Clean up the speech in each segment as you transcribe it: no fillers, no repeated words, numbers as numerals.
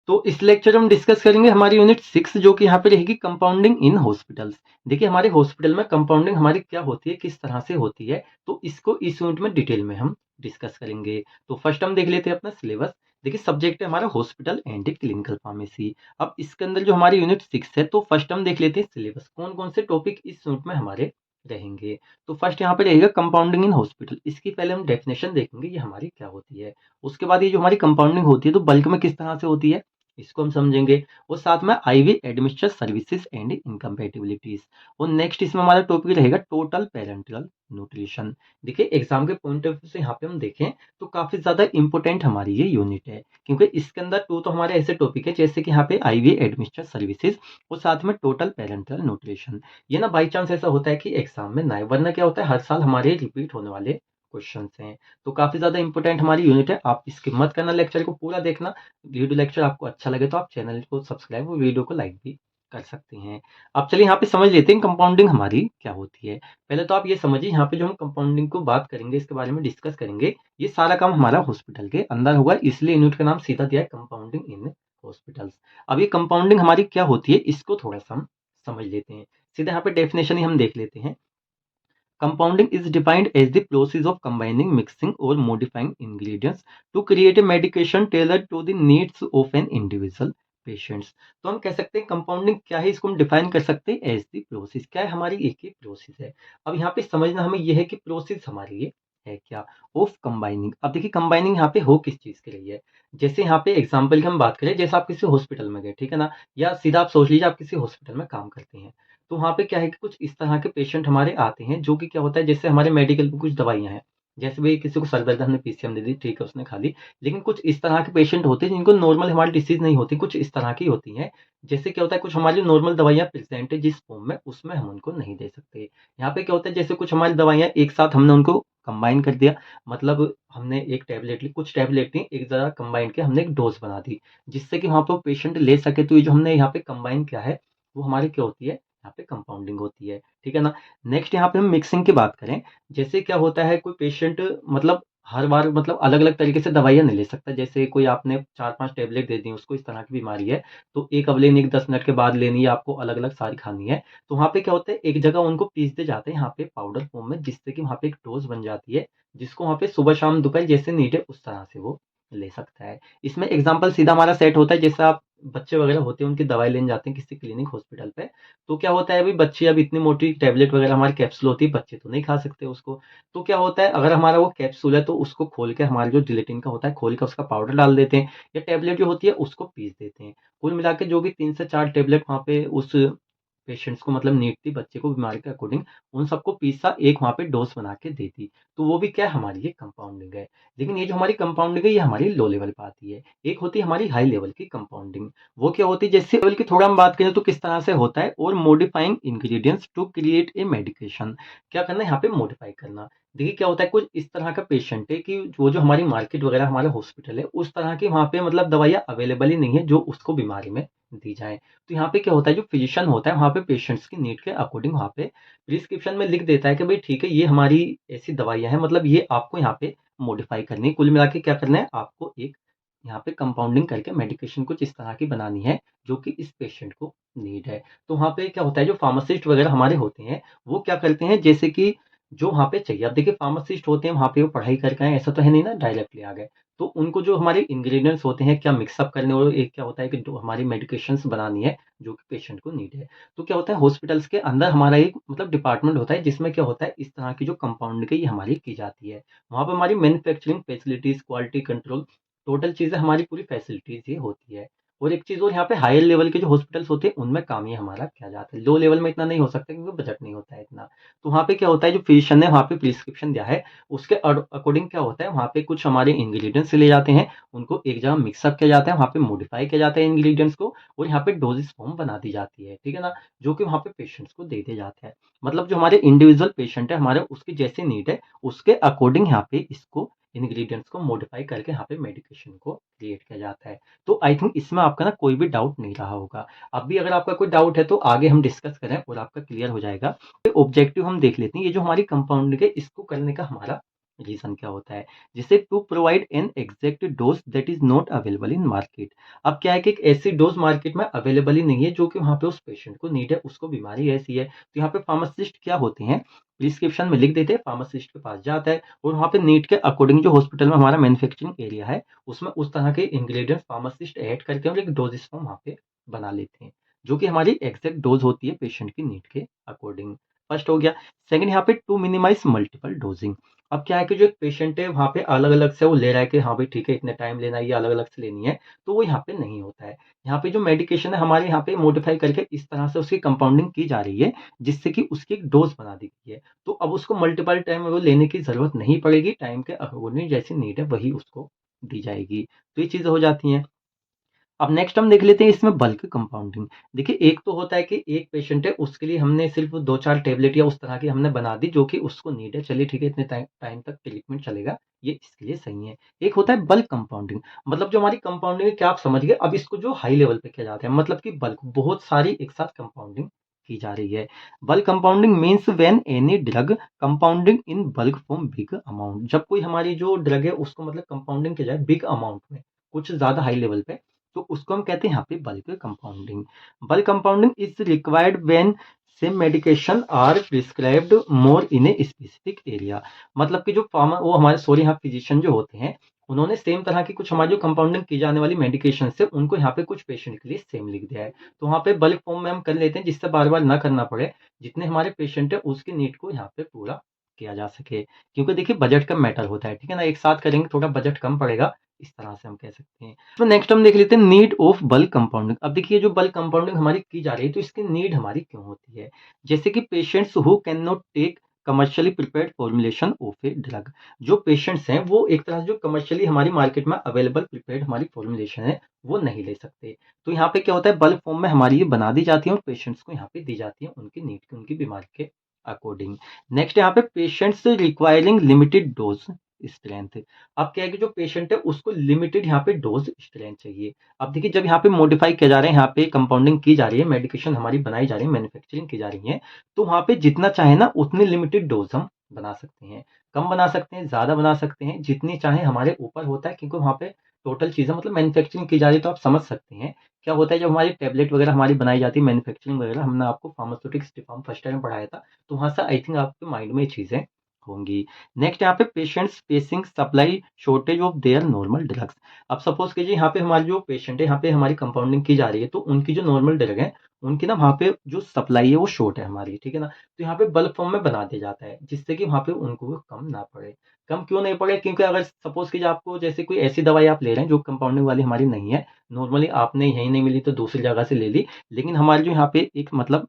तो इस लेक्चर में हम डिस्कस करेंगे हमारी यूनिट 6 जो कि यहाँ पे रहेगी कंपाउंडिंग इन हॉस्पिटल्स। देखिए हमारे हॉस्पिटल में कंपाउंडिंग हमारी क्या होती है, किस तरह से होती है, तो इसको इस यूनिट में डिटेल में हम डिस्कस करेंगे। तो फर्स्ट हम देख लेते हैं अपना सिलेबस। देखिए सब्जेक्ट है हमारा हॉस्पिटल एंड क्लिनिकल फार्मेसी। अब इसके अंदर जो हमारी यूनिट 6 है, तो फर्स्ट हम देख लेते हैं सिलेबस, कौन-कौन से टॉपिक इस यूनिट में हमारे रहेंगे। तो फर्स्ट यहाँ पे रहेगा कंपाउंडिंग इन हॉस्पिटल। इसकी पहले हम डेफिनेशन देखेंगे ये हमारी क्या होती है। उसके बाद ये जो हमारी कंपाउंडिंग होती है तो बल्क में किस तरह से होती है, इसको हम समझेंगे। और साथ में आईवी एडमिनिस्ट्रेट सर्विसेज एंड इनकम्पैटिबिलिटीज। और नेक्स्ट इसमें हमारा टॉपिक रहेगा टोटल पेरेंटल न्यूट्रिशन। देखिए एग्जाम के पॉइंट ऑफ व्यू से यहाँ पे हम देखें तो काफी ज्यादा इंपॉर्टेंट हमारी ये यूनिट है, क्योंकि इसके अंदर टू तो हमारे ऐसे टॉपिक है जैसे कि यहाँ पे आईवी एडमिनिस्ट्रेट सर्विसेज और साथ में टोटल पेरेंटल न्यूट्रिशन। ये ना बाई चांस ऐसा होता है कि एग्जाम में ना आए, वरना क्या होता है हर साल हमारे रिपीट होने वाले क्वेश्चन हैं। तो काफी ज्यादा इंपॉर्टेंट हमारी यूनिट है, आप स्किप मत करना, लेक्चर को पूरा देखना। वीडियो लेक्चर आपको अच्छा लगे तो आप चैनल को सब्सक्राइब और वीडियो को लाइक भी कर सकते हैं। अब चलिए यहाँ पे समझ लेते हैं कंपाउंडिंग हमारी क्या होती है। पहले तो आप ये समझिए यहाँ पे जो हम कंपाउंडिंग को बात करेंगे, इसके बारे में डिस्कस करेंगे, ये सारा काम हमारा हॉस्पिटल के अंदर होगा, इसलिए यूनिट का नाम सीधा दिया है कंपाउंडिंग इन हॉस्पिटल्स। अब ये कंपाउंडिंग हमारी क्या होती है इसको थोड़ा सा हम समझ लेते हैं। सीधा यहाँ पे डेफिनेशन ही हम देख लेते हैं। Compounding is defined as the process of combining, mixing, or modifying ingredients to create a medication tailored to the needs of an individual patients। तो हम कह सकते हैं कंपाउंडिंग क्या है, इसको हम डिफाइन कर सकते हैं एज द प्रोसेस। क्या है हमारी एक ही प्रोसेस है। अब यहाँ पे समझना हमें यह है कि प्रोसेस हमारी ये है क्या, ऑफ कंबाइनिंग। अब देखिए कंबाइनिंग यहाँ पे हो किस चीज के लिए है। जैसे यहाँ पे एग्जाम्पल की हम बात करें, जैसे आप किसी हॉस्पिटल में गए, ठीक है ना, या सीधा आप सोच लीजिए आप किसी हॉस्पिटल में काम करते हैं। तो वहाँ पे क्या है कि कुछ इस तरह के पेशेंट हमारे आते हैं जो कि क्या होता है, जैसे हमारे मेडिकल में कुछ दवाइयाँ हैं, जैसे भाई किसी को सर दर्द हमने पीसीएम दे दी, ठीक है उसने खा ली। लेकिन कुछ इस तरह के पेशेंट होते हैं जिनको नॉर्मल हमारी डिसीज नहीं होती, कुछ इस तरह की होती हैं। जैसे क्या होता है कुछ हमारी नॉर्मल दवाइयाँ प्रेजेंट है जिस फॉर्म में, उसमें हम उनको नहीं दे सकते। यहाँ पे क्या होता है जैसे कुछ हमारी दवाइयाँ एक साथ हमने उनको कंबाइन कर दिया, मतलब हमने एक टैबलेट ली, कुछ टैबलेट ली एक जगह कंबाइन के हमने एक डोज बना दी, जिससे कि वहाँ पे पेशेंट ले सके। तो ये जो हमने यहाँ पे कंबाइन किया है वो हमारी क्या होती है, यहाँ पे कंपाउंडिंग होती है, ठीक है ना। नेक्स्ट यहाँ पे हम मिक्सिंग की बात करें, जैसे क्या होता है कोई पेशेंट मतलब हर बार मतलब अलग अलग तरीके से दवाइयाँ नहीं ले सकता। जैसे कोई आपने 4-5 टैबलेट दे दी, उसको इस तरह की बीमारी है, तो एक अब लेनी, एक 10 मिनट के बाद लेनी है, आपको अलग अलग सारी खानी है। तो वहाँ पे क्या होता है एक जगह उनको पीसते जाते हैं यहाँ पे पाउडर फॉर्म में, जिससे कि वहाँ पे एक डोज बन जाती है, जिसको वहाँ पे सुबह शाम दोपहर जैसे नीड है उस तरह से वो ले सकता है। इसमें एग्जाम्पल सीधा हमारा सेट होता है, जैसे आप बच्चे वगैरह होते हैं उनकी दवाई लेने जाते हैं किसी क्लिनिक हॉस्पिटल पे। तो क्या होता है अभी बच्चे, अब इतनी मोटी टैबलेट वगैरह हमारी कैप्सूल होती है, बच्चे तो नहीं खा सकते उसको। तो क्या होता है अगर हमारा वो कैप्सूल है तो उसको खोल के हमारा जो जिलेटिन का होता है खोल के उसका पाउडर डाल देते हैं, या टैबलेट जो होती है उसको पीस देते हैं। कुल मिला के जो भी 3 से 4 टैबलेट वहाँ पे उस पेशेंट्स को मतलब नीड थी बच्चे को बीमारी के अकॉर्डिंग, उन सबको पीसा एक वहाँ पे डोज बना के दे दी। तो वो भी क्या है हमारी ये कंपाउंडिंग है। लेकिन ये जो हमारी कंपाउंडिंग है ये हमारी लो लेवल पे आती है। एक होती है हमारी हाई लेवल की कंपाउंडिंग। वो क्या होती है, जैसे लेवल की थोड़ा हम बात करें तो किस तरह से होता है, और modifying ingredients to create a medication. क्या करना है यहाँ पे मॉडिफाई करना। देखिए क्या होता है कुछ इस तरह का पेशेंट है कि वो जो हमारी मार्केट वगैरह हमारा हॉस्पिटल है उस तरह की वहाँ पे मतलब दवाइयाँ अवेलेबल ही नहीं है जो उसको बीमारी में दी जाए। तो यहाँ पे क्या होता है जो फिजिशियन होता है वहाँ पे पेशेंट्स की नीड के अकॉर्डिंग वहाँ पे प्रिस्क्रिप्शन में लिख देता है कि भाई ठीक है ये हमारी ऐसी दवाइयाँ हैं, मतलब ये आपको यहाँ पे मॉडिफाई करनी है। कुल मिला के क्या करना है आपको एक यहाँ पे कंपाउंडिंग करके मेडिकेशन कुछ इस तरह की बनानी है जो कि इस पेशेंट को नीड है। तो वहाँ पे क्या होता है जो फार्मासिस्ट वगैरह हमारे होते हैं वो क्या करते हैं, जैसे कि जो वहाँ पे चाहिए। अब देखिए फार्मासिस्ट होते हैं वहाँ पे वो पढ़ाई करके आए, ऐसा तो है नहीं ना डायरेक्टली आ गए। तो उनको जो हमारे इंग्रेडिएंट्स होते हैं क्या मिक्सअप करने, और एक क्या होता है कि जो हमारी मेडिकेशंस बनानी है जो कि पेशेंट को नीड है। तो क्या होता है हॉस्पिटल्स के अंदर हमारा एक मतलब डिपार्टमेंट होता है जिसमें क्या होता है इस तरह की जो कंपाउंड की ये हमारी की जाती है। वहाँ पे हमारी manufacturing facilities, quality control, total चीज़ें हमारी पूरी फैसिलिटीज ये होती है। और एक चीज़ और यहाँ पे हायर लेवल के जो हॉस्पिटल्स होते हैं उनमें काम ये हमारा किया जाता है। लो लेवल में इतना नहीं हो सकता क्योंकि बजट नहीं होता है इतना। तो वहाँ पे क्या होता है जो फिजिशियन ने वहाँ पे प्रिस्क्रिप्शन दिया है उसके अकॉर्डिंग क्या होता है वहाँ पे कुछ हमारे इंग्रेडिएंट्स ले जाते हैं, उनको एक जगह मिक्सअप किया जाता है, वहाँ पे मॉडिफाई किया जाता है इंग्रेडिएंट्स को, और यहाँ पे डोजेस फॉर्म बना दी जाती है, ठीक है ना, जो कि वहाँ पे पेशेंट्स को दे दिया जाता है। मतलब जो हमारे इंडिविजुअल पेशेंट है हमारे उसकी जैसी नीड है उसके अकॉर्डिंग यहाँ पे इसको इंग्रेडिएंट्स को मॉडिफाई करके यहाँ पे मेडिकेशन को क्रिएट किया जाता है। तो आई थिंक इसमें आपका ना कोई भी डाउट नहीं रहा होगा। अब भी अगर आपका कोई डाउट है तो आगे हम डिस्कस करें और आपका क्लियर हो जाएगा। ऑब्जेक्टिव हम देख लेते हैं, ये जो हमारी कंपाउंडिंग है इसको करने का हमारा रीज़न क्या होता है? जैसे to provide an exact dose that is not available in market. अब क्या है कि एक ऐसी डोज़ मार्केट में अवेलेबल ही नहीं है जो कि वहाँ पे उस पेशेंट को नीड है, उसको बीमारी ऐसी है। तो यहाँ पे फार्मासिस्ट क्या होते हैं, प्रिस्क्रिप्शन में लिख देते हैं, फार्मासिस्ट के पास जाता है और वहाँ पे नीड के अकॉर्डिंग जो हॉस्पिटल में हमारा मैन्युफैक्चरिंग एरिया है, उसमें उस तरह के इंग्रीडिएंट्स फार्मासिस्ट ऐड करके और एक डोज़ेज़ फॉर्म वहाँ पे बना लेते हैं, जो कि हमारी एग्ज़ैक्ट डोज़ होती है पेशेंट की नीड के अकॉर्डिंग। फर्स्ट हो गया। सेकंड यहाँ पे टू मिनिमाइज़ मल्टीपल डोज़िंग। अब क्या है कि जो एक पेशेंट है वहाँ पे अलग-अलग से वो ले रहा है कि हाँ भाई ठीक है, इतने टाइम लेना है, ये अलग-अलग से लेनी है, तो वो यहाँ पे नहीं होता है। यहाँ पे जो मेडिकेशन है हमारे यहाँ पे मॉडिफ़ाई करके इस तरह से उसकी कंपाउंडिंग की जा रही है, जिससे कि उसकी एक डोज़ बना दी गई है। तो अब उसको मल्टीपल टाइम वो लेने की ज़रूरत नहीं पड़ेगी, टाइम के अकॉर्डिंग जैसी नीड है वही उसको दी जाएगी। तो ये चीज़ें हो जाती हैं। अब नेक्स्ट हम देख लेते हैं इसमें बल्क कंपाउंडिंग। देखिए एक तो होता है कि एक पेशेंट है उसके लिए हमने सिर्फ़ 2-4 टैबलेट या उस तरह की हमने बना दी जो कि उसको नीड है, चलिए ठीक है इतने टाइम टाइम तक ट्रीटमेंट चलेगा, ये इसके लिए सही है। एक होता है बल्क कंपाउंडिंग, मतलब जो हमारी कंपाउंडिंग है क्या आप समझ गए? अब इसको जो हाई लेवल पे किया जाता है मतलब कि बल्क बहुत सारी एक साथ कंपाउंडिंग की जा रही है। Bulk compounding means when any drug compounding in bulk from big amount. जब कोई हमारी जो ड्रग है उसको मतलब कंपाउंडिंग की जाए बिग अमाउंट में, कुछ ज़्यादा हाई लेवल पे, तो उसको हम कहते हैं यहाँ पे bulk compounding. Bulk compounding is required when same medication are prescribed more in a specific area. मतलब कि जो फार्मा वो हमारे सॉरी यहाँ फिजिशियन जो होते हैं उन्होंने सेम तरह की कुछ हमारी जो कंपाउंडिंग की जाने वाली मेडिकेशन है उनको यहाँ पे कुछ पेशेंट के लिए सेम लिख दिया है। तो वहाँ पे बल्क फॉर्म में हम कर लेते हैं जिससे बार बार ना करना पड़े, जितने हमारे पेशेंट है उसकी नीड को यहाँ पे पूरा किया जा सके। क्योंकि देखिए बजट का मैटर होता है, ठीक है ना, एक साथ करेंगे थोड़ा बजट कम पड़ेगा, इस तरह से हम कह सकते हैं। तो नेक्स्ट हम देख लेते हैं नीड ऑफ बल्क कंपाउंडिंग। अब देखिए जो बल्क कंपाउंडिंग हमारी की जा रही है तो इसकी नीड हमारी क्यों होती है? जैसे कि patients who can not take commercially prepared formulation of a drug. जो पेशेंट्स हैं वो एक तरह से जो कमर्शियली हमारी मार्केट में अवेलेबल प्रिपेयर्ड हमारी फॉर्मुलेशन है वो नहीं ले सकते। तो यहाँ पे क्या होता है बल्क फॉर्म में हमारी ये बना दी जाती है और पेशेंट्स को यहाँ पे दी जाती है उनकी नीड की, उनकी बीमारी के अकॉर्डिंग। नेक्स्ट यहाँ पे patients requiring limited dose strength. अब क्या है कि जो पेशेंट है उसको लिमिटेड यहाँ पे डोज स्ट्रेंथ चाहिए। अब देखिए जब यहाँ पे मॉडिफाई किया जा रहा है, यहाँ पे कंपाउंडिंग की जा रही है, मेडिकेशन हमारी बनाई जा रही है, मैन्युफैक्चरिंग की जा रही है, तो वहाँ पे जितना चाहे ना उतनी लिमिटेड डोज हम बना सकते हैं। कम बना सकते हैं, ज़्यादा बना सकते हैं, जितनी चाहे हमारे ऊपर होता है क्योंकि वहाँ पे टोटल चीज़ें मतलब मैन्युफैक्चरिंग की जा रही है तो आप समझ सकते हैं। क्या होता है जब हमारी टैबलेट वगैरह हमारी बनाई जाती है मैन्युफैक्चरिंग वगैरह, हमने आपको फार्मास्यूटिक्स फर्स्ट टाइम पढ़ाया था, तो वहाँ से आई थिंक आपके माइंड में ये चीज़ें होंगी। नेक्स्ट यहाँ पे patients facing supply shortage of their normal drugs. अब सपोज कीजिए यहाँ पे हमारे जो पेशेंट है यहाँ पे हमारी कंपाउंडिंग की जा रही है तो उनकी जो नॉर्मल ड्रग है उनकी ना वहाँ पे जो सप्लाई है वो शॉर्ट है हमारी, ठीक है ना, तो यहाँ पे बल्क फॉर्म में बना दिया जाता है जिससे कि वहाँ पे उनको वो कम ना पड़े। कम क्यों नहीं पड़े, क्योंकि अगर सपोज कीजिए आपको जैसे कोई ऐसी दवाई आप ले रहे हैं जो कंपाउंडिंग वाली हमारी नहीं है, नॉर्मली आपने यहीं नहीं मिली तो दूसरी जगह से ले ली, लेकिन हमारे जो यहाँ पे एक मतलब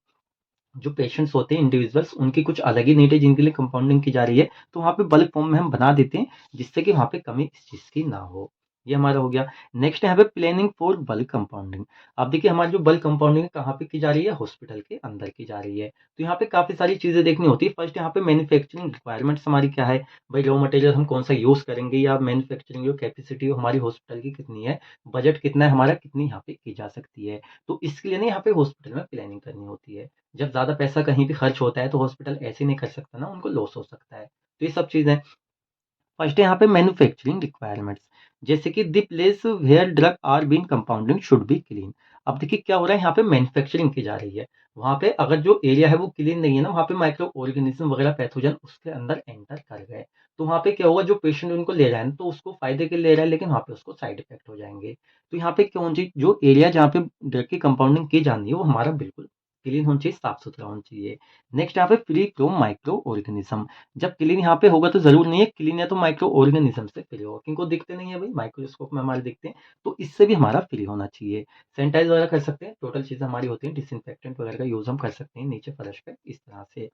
जो पेशेंट्स होते हैं इंडिविजुअल्स उनकी कुछ अलग ही नीड है जिनके लिए कंपाउंडिंग की जा रही है, तो वहाँ पे बल्क फॉर्म में हम बना देते हैं जिससे कि वहाँ पे कमी इस चीज़ की ना हो। ये हमारा हो गया। नेक्स्ट यहाँ पे प्लानिंग फॉर बल्क कंपाउंडिंग। अब देखिए हमारी जो बल्क कंपाउंडिंग कहाँ पे की जा रही है, हॉस्पिटल के अंदर की जा रही है। तो यहाँ पे काफ़ी सारी चीज़ें देखनी होती है। फर्स्ट यहाँ पे मैन्युफैक्चरिंग रिक्वायरमेंट्स हमारी क्या है, भाई रॉ मटेरियल हम कौन सा यूज़ करेंगे या मैन्युफैक्चरिंग जो कैपेसिटी हमारी हॉस्पिटल की कितनी है, बजट कितना है हमारा, कितनी यहाँ पे की जा सकती है। तो इसके लिए ना यहाँ पे हॉस्पिटल में प्लानिंग करनी होती है। जब ज़्यादा पैसा कहीं भी खर्च होता है तो हॉस्पिटल ऐसे नहीं कर सकता ना, उनको लॉस हो सकता है। तो ये सब चीज़ें फर्स्ट यहाँ पे मैन्युफैक्चरिंग रिक्वायरमेंट्स, जैसे कि the place where drug are been compounding should be clean. अब देखिए क्या हो रहा है यहाँ पे मैन्युफैक्चरिंग की जा रही है, वहाँ पे अगर जो एरिया है वो क्लीन नहीं है ना, वहाँ पे माइक्रो ऑर्गेनिज्म वगैरह पैथोजन उसके अंदर एंटर कर गए, तो वहाँ पे क्या होगा, जो पेशेंट उनको ले रहा है ना, तो उसको फायदे के लिए ले रहा है लेकिन वहाँ पे उसको साइड इफेक्ट हो जाएंगे। तो यहाँ पे क्या होना चाहिए, जो एरिया जहाँ पे ड्रग की कंपाउंडिंग की जानी है वो हमारा बिल्कुल क्लीन होना चाहिए, साफ सुथरा होना चाहिए। नेक्स्ट यहाँ पे फ्री फ्रॉम माइक्रो ऑर्गेनिज्म। जब क्लीन यहाँ पे होगा तो ज़रूर नहीं है क्लीन है तो माइक्रो ऑर्गेनिज्म से फ्री होगा, क्योंकि वो दिखते नहीं है भाई, माइक्रोस्कोप में हमारे दिखते हैं, तो इससे भी हमारा फ्री होना चाहिए। सैनिटाइज वगैरह कर सकते हैं, टोटल चीज़ें हमारी होती हैं, डिसइंफेक्टेंट वगैरह का यूज़ हम कर सकते हैं नीचे फर्श पे इस तरह से।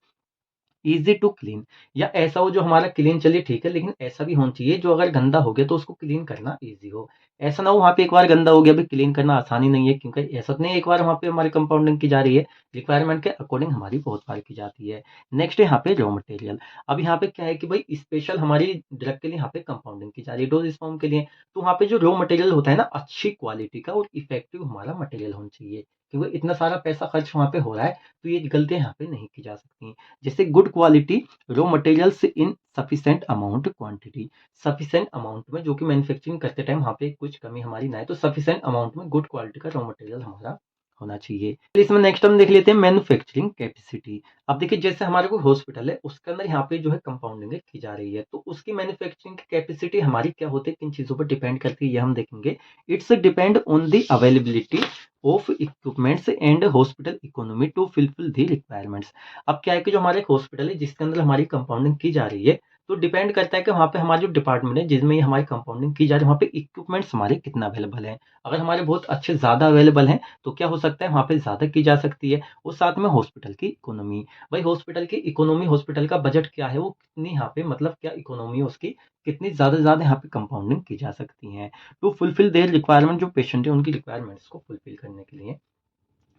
ईज़ी टू क्लीन, या ऐसा हो जो हमारा क्लीन चलिए ठीक है, लेकिन ऐसा भी होना चाहिए जो अगर गंदा हो गया तो उसको क्लीन करना ईज़ी हो। ऐसा ना हो वहाँ पे एक बार गंदा हो गया, अभी क्लीन करना आसान ही नहीं है, क्योंकि ऐसा तो नहीं है एक बार वहाँ पे हमारी कंपाउंडिंग की जा रही है, रिक्वायरमेंट के अकॉर्डिंग हमारी बहुत बार की जाती है। नेक्स्ट है यहाँ पे रॉ मटेरियल। अब यहाँ पे क्या है कि भाई स्पेशल हमारी ड्रग के लिए यहाँ पे कंपाउंडिंग की जा रही है डोज़ फॉर्म के लिए, तो वहाँ पे जो रॉ मटेरियल होता है ना अच्छी क्वालिटी का और इफेक्टिव हमारा मटेरियल होना चाहिए। क्योंकि इतना सारा पैसा खर्च वहाँ पे हो रहा है, तो ये गलतियाँ यहाँ पे नहीं की जा सकती। जैसे good quality raw materials in sufficient amount quantity, sufficient amount में, जो कि मैन्युफैक्चरिंग करते टाइम वहाँ पे कुछ कमी हमारी ना आए, तो सफिशिएंट अमाउंट में गुड क्वालिटी का रॉ मटेरियल हमारा होना चाहिए। तो इसमें नेक्स्ट हम देख लेते हैं मैन्युफैक्चरिंग कैपेसिटी। अब देखिए जैसे हमारे कोई हॉस्पिटल है, उसके अंदर यहाँ पे जो है कंपाउंडिंग की जा रही है, तो उसकी मैन्युफैक्चरिंग की कैपेसिटी हमारी क्या होती है, किन चीज़ों पर डिपेंड करती है, ये हम देखेंगे। It's depend on the availability of equipments and hospital economy to fulfil the requirements. अब क्या है कि जो हमारा एक हॉस्पिटल है जिसके अंदर हमारी कंपाउंडिंग की जा रही है, तो डिपेंड करता है कि वहाँ पे हमारा जो डिपार्टमेंट है जिसमें ये हमारी कंपाउंडिंग की जा रही है, वहाँ पे इक्विपमेंट्स हमारे कितना अवेलेबल है। अगर हमारे बहुत अच्छे ज़्यादा अवेलेबल हैं, तो क्या हो सकता है, वहाँ पे ज़्यादा की जा सकती है। और साथ में हॉस्पिटल की इकोनॉमी, भाई हॉस्पिटल की इकोनॉमी, हॉस्पिटल का बजट क्या है, वो कितनी यहाँ पे मतलब क्या इकोनॉमी है उसकी, कितनी ज़्यादा से ज़्यादा यहाँ पे कंपाउंडिंग की जा सकती है टू फुलफिल देयर रिक्वायरमेंट, जो पेशेंट है उनकी रिक्वायरमेंट्स को फुलफिल करने के लिए।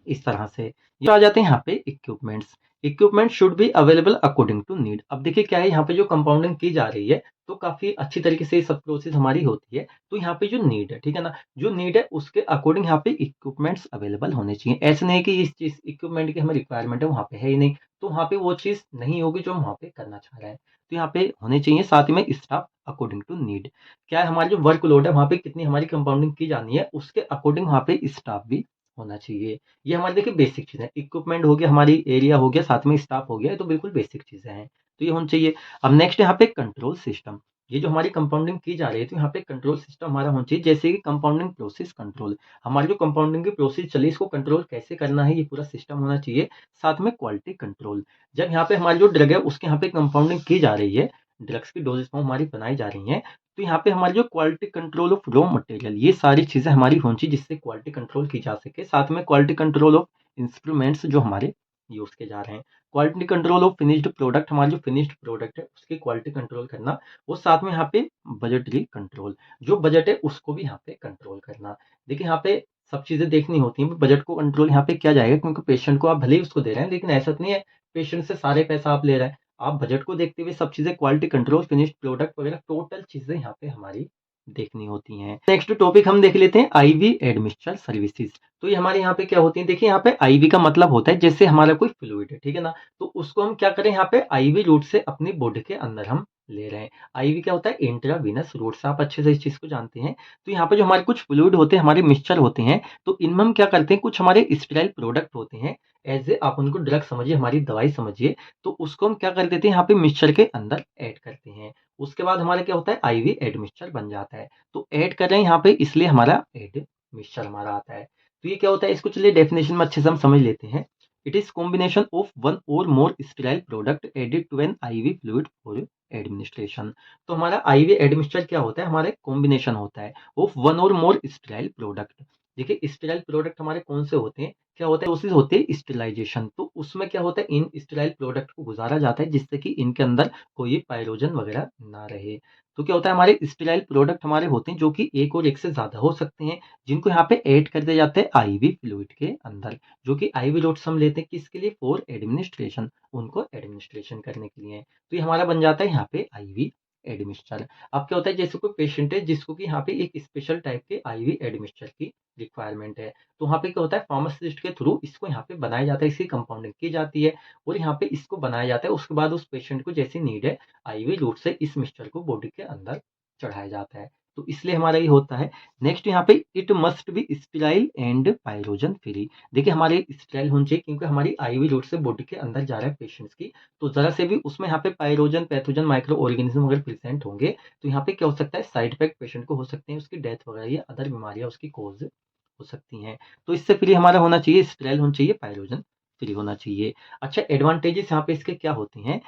इस तरह से ये आ जाते हैं यहाँ पे equipments. Equipment should be available according to need. अब देखिए क्या है, यहाँ पे जो कंपाउंडिंग की जा रही है, तो काफी अच्छी तरीके से ये सब प्रोसेस हमारी होती है। तो यहाँ पे जो नीड है, ठीक है ना, जो नीड है उसके अकॉर्डिंग यहाँ पे इक्विपमेंट्स अवेलेबल होने चाहिए। ऐसे नहीं कि इस चीज इक्विपमेंट की हमें रिक्वायरमेंट है वहाँ पे है ही नहीं, तो वहाँ पे वो चीज नहीं होगी जो हम वहाँ पे करना चाह रहे हैं। तो यहाँ पे होने चाहिए, साथ में स्टाफ अकॉर्डिंग टू नीड। क्या है, हमारी जो वर्कलोड है वहाँ पे कितनी हमारी कंपाउंडिंग की जानी है, उसके अकॉर्डिंग वहाँ पे स्टाफ भी होना चाहिए। ये हमारी देखिए बेसिक चीज़ है। इक्विपमेंट हो गया, हमारी एरिया हो गया, साथ में स्टाफ हो गया, ये तो बिल्कुल बेसिक चीज़ें हैं। तो ये होना चाहिए। अब नेक्स्ट यहाँ पे कंट्रोल सिस्टम। ये जो हमारी कंपाउंडिंग की जा रही है, तो यहाँ पे कंट्रोल सिस्टम हमारा होना चाहिए, जैसे कि कंपाउंडिंग प्रोसेस कंट्रोल। हमारी जो कंपाउंडिंग की प्रोसेस चली, इसको कंट्रोल कैसे करना है, ये पूरा सिस्टम होना चाहिए। साथ में क्वालिटी कंट्रोल। जब यहाँ पे हमारी जो ड्रग है उसके यहाँ पे कंपाउंडिंग की जा रही है, ड्रग्स की डोजेस फॉर्म हमारी बनाई जा रही हैं, तो यहाँ पे हमारी जो quality control of raw material, ये सारी चीज़ें हमारी होनी चाहिए जिससे क्वालिटी कंट्रोल की जा सके। साथ में क्वालिटी कंट्रोल ऑफ इंस्ट्रूमेंट्स जो हमारे यूज़ किए जा रहे हैं। Quality control of finished product, हमारी जो फिनिश्ड प्रोडक्ट है उसकी क्वालिटी कंट्रोल करना। और साथ में यहाँ पे बजटरी कंट्रोल, जो बजट है उसको भी यहाँ पे कंट्रोल करना। देखिए यहाँ पे सब चीज़ें देखनी होती हैं, बजट को कंट्रोल यहाँ पे किया जाएगा, क्योंकि पेशेंट को आप भले ही उसको दे रहे हैं, लेकिन ऐसा तो नहीं है पेशेंट से सारे पैसा आप ले रहे हैं। आप बजट को देखते हुए सब चीज़ें, क्वालिटी कंट्रोल, फिनिश्ड प्रोडक्ट वगैरह टोटल चीज़ें यहाँ पे हमारी देखनी होती हैं। नेक्स्ट टॉपिक हम देख लेते हैं आईवी एडमिक्सचर सर्विसेज। तो ये हमारे यहाँ पे क्या होती है, देखिए यहाँ पे आईवी का मतलब होता है जैसे हमारा कोई फ्लूइड है, ठीक है ना, तो उसको हम क्या करें, यहाँ पे आईवी रूट से अपनी बॉडी के अंदर हम ले रहे हैं। आईवी क्या होता है, इंट्रावीनस रूट से, आप अच्छे से इस चीज को जानते हैं। तो यहाँ पे जो हमारे कुछ फ्लूइड होते हैं, हमारे मिक्सचर होते हैं, तो इनमें हम क्या करते हैं, कुछ हमारे स्टेराइल प्रोडक्ट होते हैं, एज ए आप उनको ड्रग समझिए, हमारी दवाई समझिए, तो उसको हम क्या कर देते हैं, यहाँ पे मिक्सचर के अंदर ऐड करते हैं। उसके बाद हमारा क्या होता है, आईवी एडमिक्सचर बन जाता है। तो ऐड कर रहे हैं यहाँ पे, इसलिए हमारा एड मिक्सचर हमारा आता है। तो ये क्या होता है, इसको चलिए डेफिनेशन में अच्छे से हम समझ लेते हैं। It is combination of one और more sterile product added to an IV fluid for administration. तो हमारा आईवी एडमिनिस्ट्रेशन क्या होता है, हमारा कॉम्बिनेशन होता है ऑफ वन और मोर स्टेराइल प्रोडक्ट। देखिए स्टेराइल प्रोडक्ट हमारे कौन से होते हैं, क्या होता है, प्रोसेस होती है स्टेरिलाइजेशन। तो उसमें क्या होता है, इन स्टेराइल प्रोडक्ट को गुजारा जाता है जिससे कि इनके अंदर कोई पायरोजन वगैरह ना रहे। तो क्या होता है, हमारे स्टेराइल प्रोडक्ट हमारे होते हैं जो कि एक और एक से ज़्यादा हो सकते हैं, जिनको यहाँ पे ऐड कर दिया जाता है आईवी फ्लूइड के अंदर, जो कि आईवी रोड्स हम लेते हैं किसके लिए, फॉर एडमिनिस्ट्रेशन, उनको एडमिनिस्ट्रेशन करने के लिए। तो ये हमारा बन जाता है यहाँ पे आईवी एडमिनिस्ट्रेशन। अब क्या होता है, जैसे कोई पेशेंट है जिसको कि यहाँ पे एक स्पेशल टाइप के आईवी एडमिनिस्ट्रेशन की रिक्वायरमेंट है, तो वहाँ पे क्या होता है, फार्मासिस्ट के थ्रू इसको यहाँ पे बनाया जाता है, इसकी कंपाउंडिंग की जाती है और यहाँ पे इसको बनाया जाता है। उसके बाद उस पेशेंट को जैसी नीड है, आईवी रूट से इस मिक्सचर को बॉडी के अंदर चढ़ाया जाता है। तो इसलिए हमारा ये होता है। नेक्स्ट यहाँ पे it must be sterile and pyrogen free. देखिए हमारे स्टेराइल होनी चाहिए, क्योंकि हमारी आईवी रूट से बॉडी के अंदर जा रहा है पेशेंट्स की, तो जरा से भी उसमें यहाँ पे पायरोजन, पैथोजन, माइक्रो ऑर्गेनिज्म अगर प्रेजेंट होंगे, तो यहाँ पे क्या हो सकता है, साइड इफेक्ट पेशेंट को हो सकते हैं, उसकी डेथ वगैरह या अदर बीमारियां उसकी कोज हो सकती हैं। तो इससे फ्री हमारा होना चाहिए, स्टेराइल होना चाहिए, पायरोजन फ्री होना चाहिए। अच्छा एडवांटेजेस यहाँ पे इसके क्या होते हैं,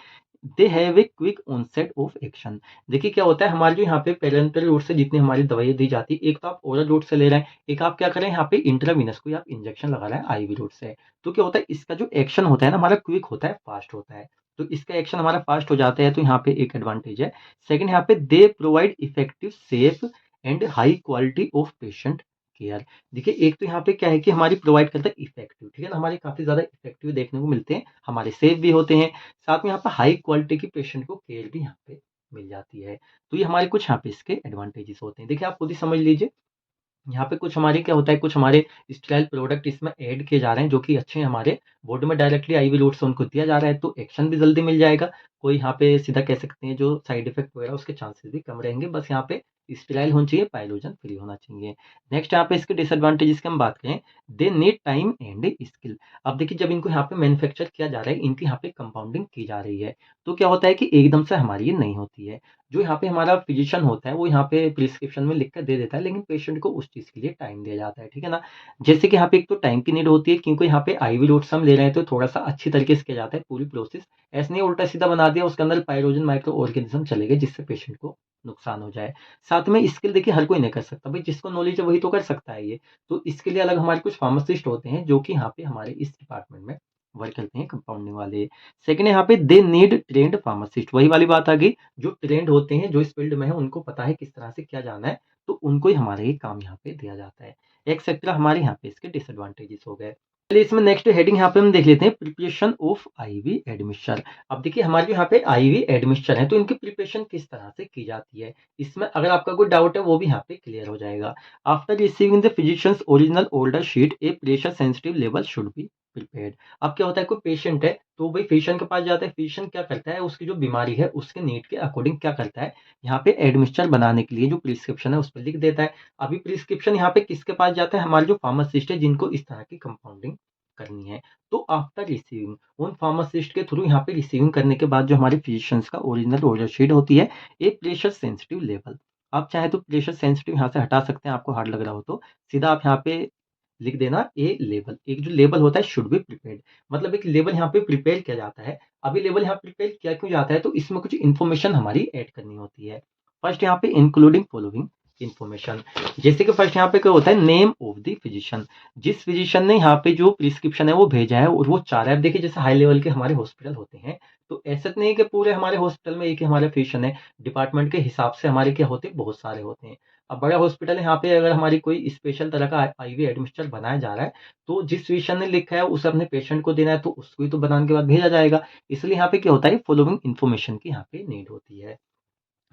they have a quick onset of action. देखिए क्या होता है, हमारे जो यहाँ पे पेरेंटल रूट से जितनी हमारी दवाइयाँ दी जाती है, एक तो आप ओरल रूट से ले रहे हैं, एक आप क्या कर रहे हैं, यहाँ पे इंट्रावीनस कोई आप इंजेक्शन लगा रहे हैं आईवी रूट से। तो क्या होता है, इसका जो एक्शन होता है ना हमारा, क्विक होता है, फास्ट होता है। तो इसका एक्शन हमारा फास्ट हो जाता है, तो यहाँ पे एक एडवांटेज है। सेकंड यहाँ पे they provide effective, safe and high quality of patient care. देखिए एक तो यहाँ पे क्या है कि हमारी प्रोवाइड करता है इफेक्टिव, ठीक है ना, हमारे काफी ज्यादा इफेक्टिव देखने को मिलते हैं, हमारे सेफ भी होते हैं, साथ में यहाँ पे हाई क्वालिटी की पेशेंट को केयर भी यहाँ पे मिल जाती है। तो ये हमारे कुछ यहाँ पे इसके एडवांटेजेस होते हैं, देखिए आप खुद ही समझ लीजिए। यहाँ पे कुछ हमारे क्या होता है, कुछ हमारे स्टेराइल प्रोडक्ट इसमें ऐड किए जा रहे हैं जो कि अच्छे हैं, हमारे बॉडी में डायरेक्टली आईवी रूट से उनको दिया जा रहा है, तो एक्शन भी जल्दी मिल जाएगा। कोई यहाँ पे सीधा कह सकते हैं जो साइड इफेक्ट वगैरह उसके चांसेस भी कम रहेंगे। बस यहाँ पे स्टेराइल होना चाहिए, पाइलोजन फ्री होना चाहिए। नेक्स्ट यहाँ पे इसके डिसएडवांटेजेस की हम बात करें, they need time and skill. अब देखिए जब इनको यहाँ पे मैन्युफैक्चर किया जा रहा है, इनकी यहाँ पे कंपाउंडिंग की जा रही है, तो क्या होता है कि एकदम से हमारी ये नहीं होती है। जो यहाँ पे हमारा फिजिशियन होता है वो यहाँ पे प्रिस्क्रिप्शन में लिख कर दे देता है, लेकिन पेशेंट को उस चीज़ के लिए टाइम दिया जाता है, ठीक है ना? जैसे कि यहाँ पे एक तो टाइम की नीड होती है, क्योंकि यहाँ पे आईवी रूट्स हम ले रहे हैं तो थोड़ा-सा अच्छी तरीके से किया जाता है पूरी प्रोसेस। ऐसे नहीं उल्टा-सीधा बना दिया, उसके अंदर पाइरोजन माइक्रो ऑर्गेनिज़्म चले गए जिससे पेशेंट को नुकसान हो जाए। साथ में स्किल देखिए हर कोई नहीं कर सकता, भाई जिसको नॉलेज है वही तो कर सकता है ये। तो इसके लिए अलग हमारे कुछ फार्मासिस्ट होते हैं जो कि यहाँ पे हमारे इस डिपार्टमेंट में वर्क करते हैं, कंपाउंडिंग वाले। सेकंड यहाँ पे दे नीड ट्रेन्ड फार्मासिस्ट, वही वाली बात आ गई, जो ट्रेंड होते हैं, जो इस फील्ड में है, उनको पता है किस तरह से क्या जाना है, तो उनको ही हमारा ये काम यहाँ पे दिया जाता है। एक्सेट्रा हमारे यहाँ पे इसके डिसएडवांटेजेस हो गए। चलिए इसमें नेक्स्ट हेडिंग यहाँ पे हम देख लेते हैं, प्रिपरेशन ऑफ आईवी एडमिक्सचर। अब देखिए हमारे जो यहाँ पे आईवी एडमिक्सचर है, तो इनकी प्रिपरेशन किस तरह से की जाती है, इसमें अगर आपका कोई डाउट है वो भी यहाँ पे क्लियर हो जाएगा। After receiving the physicians original order sheet, A pressure sensitive level should be prepared. अब क्या होता है, कोई पेशेंट है तो भाई फिजिशियन के पास जाता है, फिजिशियन क्या करता है, उसकी जो बीमारी है उसके नीड के अकॉर्डिंग क्या करता है, यहाँ पे एडमिक्सचर बनाने के लिए जो प्रिस्क्रिप्शन है उस पर लिख देता है। अभी प्रिस्क्रिप्शन यहाँ पे किसके पास जाता है, हमारे जो फार्मासिस्ट है जिनको इस तरह की कंपाउंडिंग करनी है। तो आफ्टर रिसीविंग, उन फार्मासिस्ट के थ्रू यहाँ पे रिसीविंग करने के बाद जो हमारे फिजिशियंस का ओरिजिनल ऑर्डर शीट होती है, एक प्रेशर सेंसिटिव लेवल, आप चाहे तो प्रेशर सेंसिटिव यहाँ से हटा सकते हैं, आपको हार्ड लग रहा हो तो सीधा आप यहाँ पे लिख देना ए लेबल। एक जो लेबल होता है शुड बी प्रिपेयर्ड, मतलब एक लेबल यहाँ पे प्रिपेयर किया जाता है। अभी लेबल यहाँ प्रिपेयर किया क्यों जाता है, तो इसमें कुछ इन्फॉर्मेशन हमारी ऐड करनी होती है। फर्स्ट यहाँ पे इंक्लूडिंग फॉलोइंग इन्फॉर्मेशन, जैसे कि फर्स्ट यहाँ पे क्या होता है, नेम ऑफ द फिजिशियन, जिस फिजिशियन ने यहाँ पे जो प्रिस्क्रिप्शन है वो भेजा है और वो चाह रहा है। अब देखिए जैसे हाई लेवल के हमारे हॉस्पिटल होते हैं, तो ऐसा तो नहीं है कि पूरे हमारे हॉस्पिटल में एक ही हमारा फिजिशियन है, डिपार्टमेंट के हिसाब से हमारे क्या होते हैं, बहुत सारे होते हैं। अब बड़ा हॉस्पिटल है, यहाँ पे अगर हमारी कोई स्पेशल तरह का आईवी एडमिक्सचर बनाया जा रहा है, तो जिस फिजिशियन ने लिखा है उसे अपने पेशेंट को देना है, तो उसको ही तो बनाने के बाद भेजा जाएगा। इसलिए यहाँ पे क्या होता है, फॉलोइंग इन्फॉर्मेशन की यहाँ पे नीड होती है।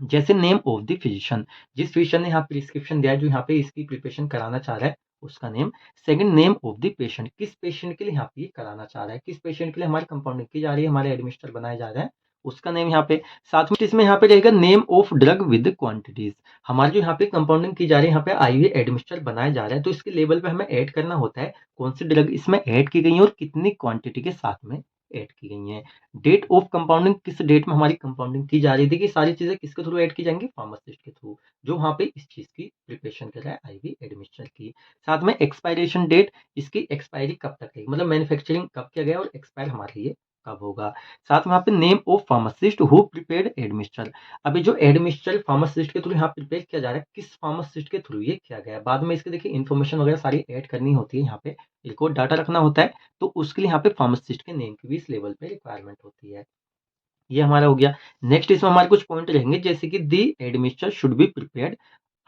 जैसे नेम ऑफ द फिजिशियन, जिस फिजिशियन ने यहाँ प्रिस्क्रिप्शन दिया है, जो यहाँ पे इसकी प्रिपरेशन कराना चाह रहा है, उसका name. Second name of the patient, किस पेशेंट के लिए यहाँ पे ये कराना चाह रहा है, किस पेशेंट के लिए हमारी कंपाउंडिंग की जा रही है, हमारे एडमिनिस्टर बनाया जा रहा है, उसका नेम यहाँ पे। साथ में इसमें यहाँ पे रहेगा name of drug with quantities, हमारी जो यहाँ पे कंपाउंडिंग की जा रही है, यहाँ पे आईवी एडमिनिस्टर बनाया जा रहा है, तो इसके लेवल पे हमें ऐड करना होता है कौन सी ड्रग इसमें ऐड की गई है और कितनी क्वांटिटी के साथ में ऐड की गई है। डेट ऑफ कंपाउंडिंग, किस डेट में हमारी कंपाउंडिंग की जा रही है, देखिए सारी चीजें किसके थ्रू ऐड की जाएंगी, फार्मासिस्ट के थ्रू, जो वहाँ पे इस चीज की प्रिपरेशन कर रहा है आईवी एडमिक्सचर की। साथ में एक्सपायरेशन डेट, इसकी एक्सपायरी कब तक रहेगी, मतलब मैन्युफैक्चरिंग कब किया गया और एक्सपायर हमारे लिए कब होगा। साथ में यहाँ पे name of pharmacist who prepared admixture, अभी जो एडमिक्सचर फार्मासिस्ट के थ्रू यहाँ प्रिपेयर किया जा रहा है, किस फार्मासिस्ट के थ्रू ये किया गया है, बाद में इसके देखिए इन्फॉर्मेशन वगैरह सारी ऐड करनी होती है, यहाँ पे रिकॉर्ड डाटा रखना होता है, तो उसके लिए यहाँ पे फार्मासिस्ट के नेम की भी इस लेवल पे रिक्वायरमेंट होती है। ये हमारा हो गया। नेक्स्ट इसमें हमारे कुछ पॉइंट रहेंगे, जैसे कि the admixture should be prepared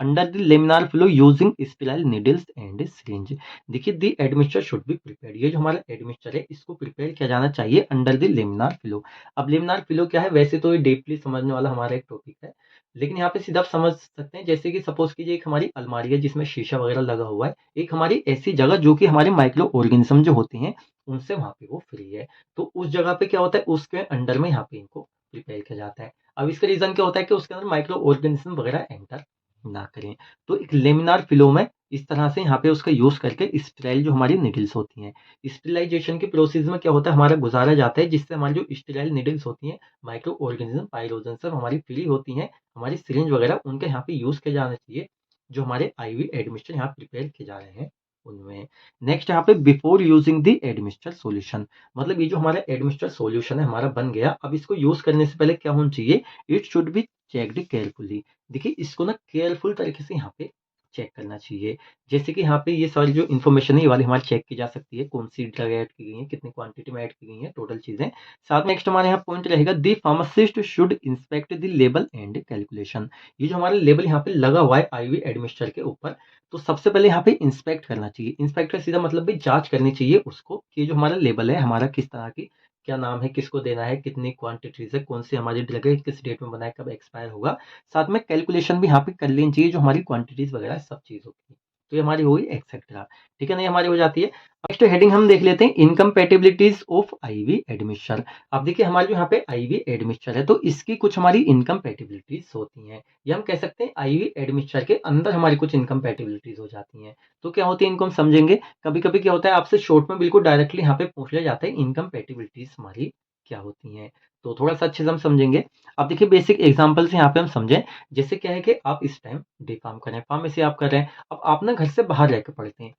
under the laminar flow using sterile needles and syringe. देखिए the admixture should be prepared, ये जो हमारा एडमिक्सचर है इसको प्रिपेयर किया जाना चाहिए अंडर द लेमिनार फ्लो। अब लेमिनार फ्लो क्या है, वैसे तो ये डीपली समझने वाला हमारा एक टॉपिक है, लेकिन यहाँ पे सीधा आप समझ सकते हैं, जैसे कि सपोज कीजिए एक हमारी अलमारी है जिसमें शीशा वगैरह लगा हुआ है, एक हमारी ऐसी जगह जो कि हमारे माइक्रो ऑर्गेनिज्म जो होते हैं उनसे वहां पे वो फ्री है, तो उस जगह पे क्या होता है, उसके अंडर में यहाँ पे इनको प्रिपेयर किया जाता है। अब इसका रीजन क्या होता है कि उसके अंदर माइक्रो ऑर्गेनिज्म वगैरह एंटर ना करें, तो एक लेमिनार फ्लो में इस तरह से यहाँ पे उसका यूज करके स्टेराइल जो हमारी निडल्स होती हैं, स्टेरिलाइजेशन के प्रोसेस में क्या होता है, हमारा गुजारा जाता है, जिससे हमारी जो स्टेराइल निडल्स होती हैं, माइक्रो ऑर्गेनिज्म पाइरोजन सब हमारी फ्री होती हैं, हमारी सिरिंज वगैरह उनके यहाँ पे यूज किया जाना चाहिए, जो हमारे आईवी एडमिक्सचर यहाँ प्रिपेयर किए जा रहे हैं उनमें। नेक्स्ट यहाँ पे before using the admixture solution, मतलब ये जो हमारा एडमिक्सचर सॉल्यूशन है हमारा बन गया, अब इसको यूज करने से पहले क्या होना चाहिए, it should be checked carefully. देखिए इसको ना केयरफुल तरीके से यहाँ पे चेक करना चाहिए, जैसे कि यहाँ पे ये सारी जो इन्फॉर्मेशन है ये वाली हमारी चेक की जा सकती है, कौन सी ड्रग ऐड की गई है, कितनी क्वांटिटी में ऐड की गई है, टोटल चीजें। साथ में नेक्स्ट हमारे यहाँ पॉइंट रहेगा, the pharmacist should inspect the label and calculation. ये जो हमारा लेबल यहाँ पे लगा हुआ है आईवी एडमिक्सचर के ऊपर, तो सबसे पहले यहाँ पे इंस्पेक्ट करना चाहिए, इंस्पेक्ट का सीधा मतलब भी जांच करनी चाहिए उसको, कि ये जो हमारा लेबल है हमारा किस तरह की, क्या नाम है, किसको देना है, कितनी क्वांटिटीज है, कौन सी हमारी ड्रग है, किस डेट में बनाए, कब एक्सपायर होगा। साथ में कैलकुलेशन भी यहाँ पे कर लेनी चाहिए, जो हमारी क्वांटिटीज वगैरह सब चीज होगी। तो ये हमारी होगी एक्सेट्रा, ठीक है ना, ये हमारी हो जाती है। नेक्स्ट हेडिंग हम देख लेते हैं इनकम्पेटिबिलिटीज ऑफ आईवी एडमिक्सचर। अब देखिए हमारे जो यहाँ पे आईवी एडमिक्सचर है तो इसकी कुछ हमारी इनकम्पेटिबिलिटीज होती हैं, या हम कह सकते हैं आईवी एडमिक्सचर के अंदर हमारी कुछ इनकम्पेटिबिलिटीज हो जाती हैं। तो क्या होती है इनको हम समझेंगे। कभी कभी क्या होता है आपसे शॉर्ट में बिल्कुल डायरेक्टली यहाँ पे पूछ लिया जाता है इनकम्पेटिबिलिटीज हमारी क्या होती हैं, तो थोड़ा सा अच्छे से हम समझेंगे। अब देखिए बेसिक एग्जाम्पल से यहाँ पे हम समझें। जैसे क्या है कि आप इस टाइम डी फार्म कर रहे हैं, फार्मेसी आप कर रहे हैं, अब आप ना घर से बाहर रह के पढ़ते हैं,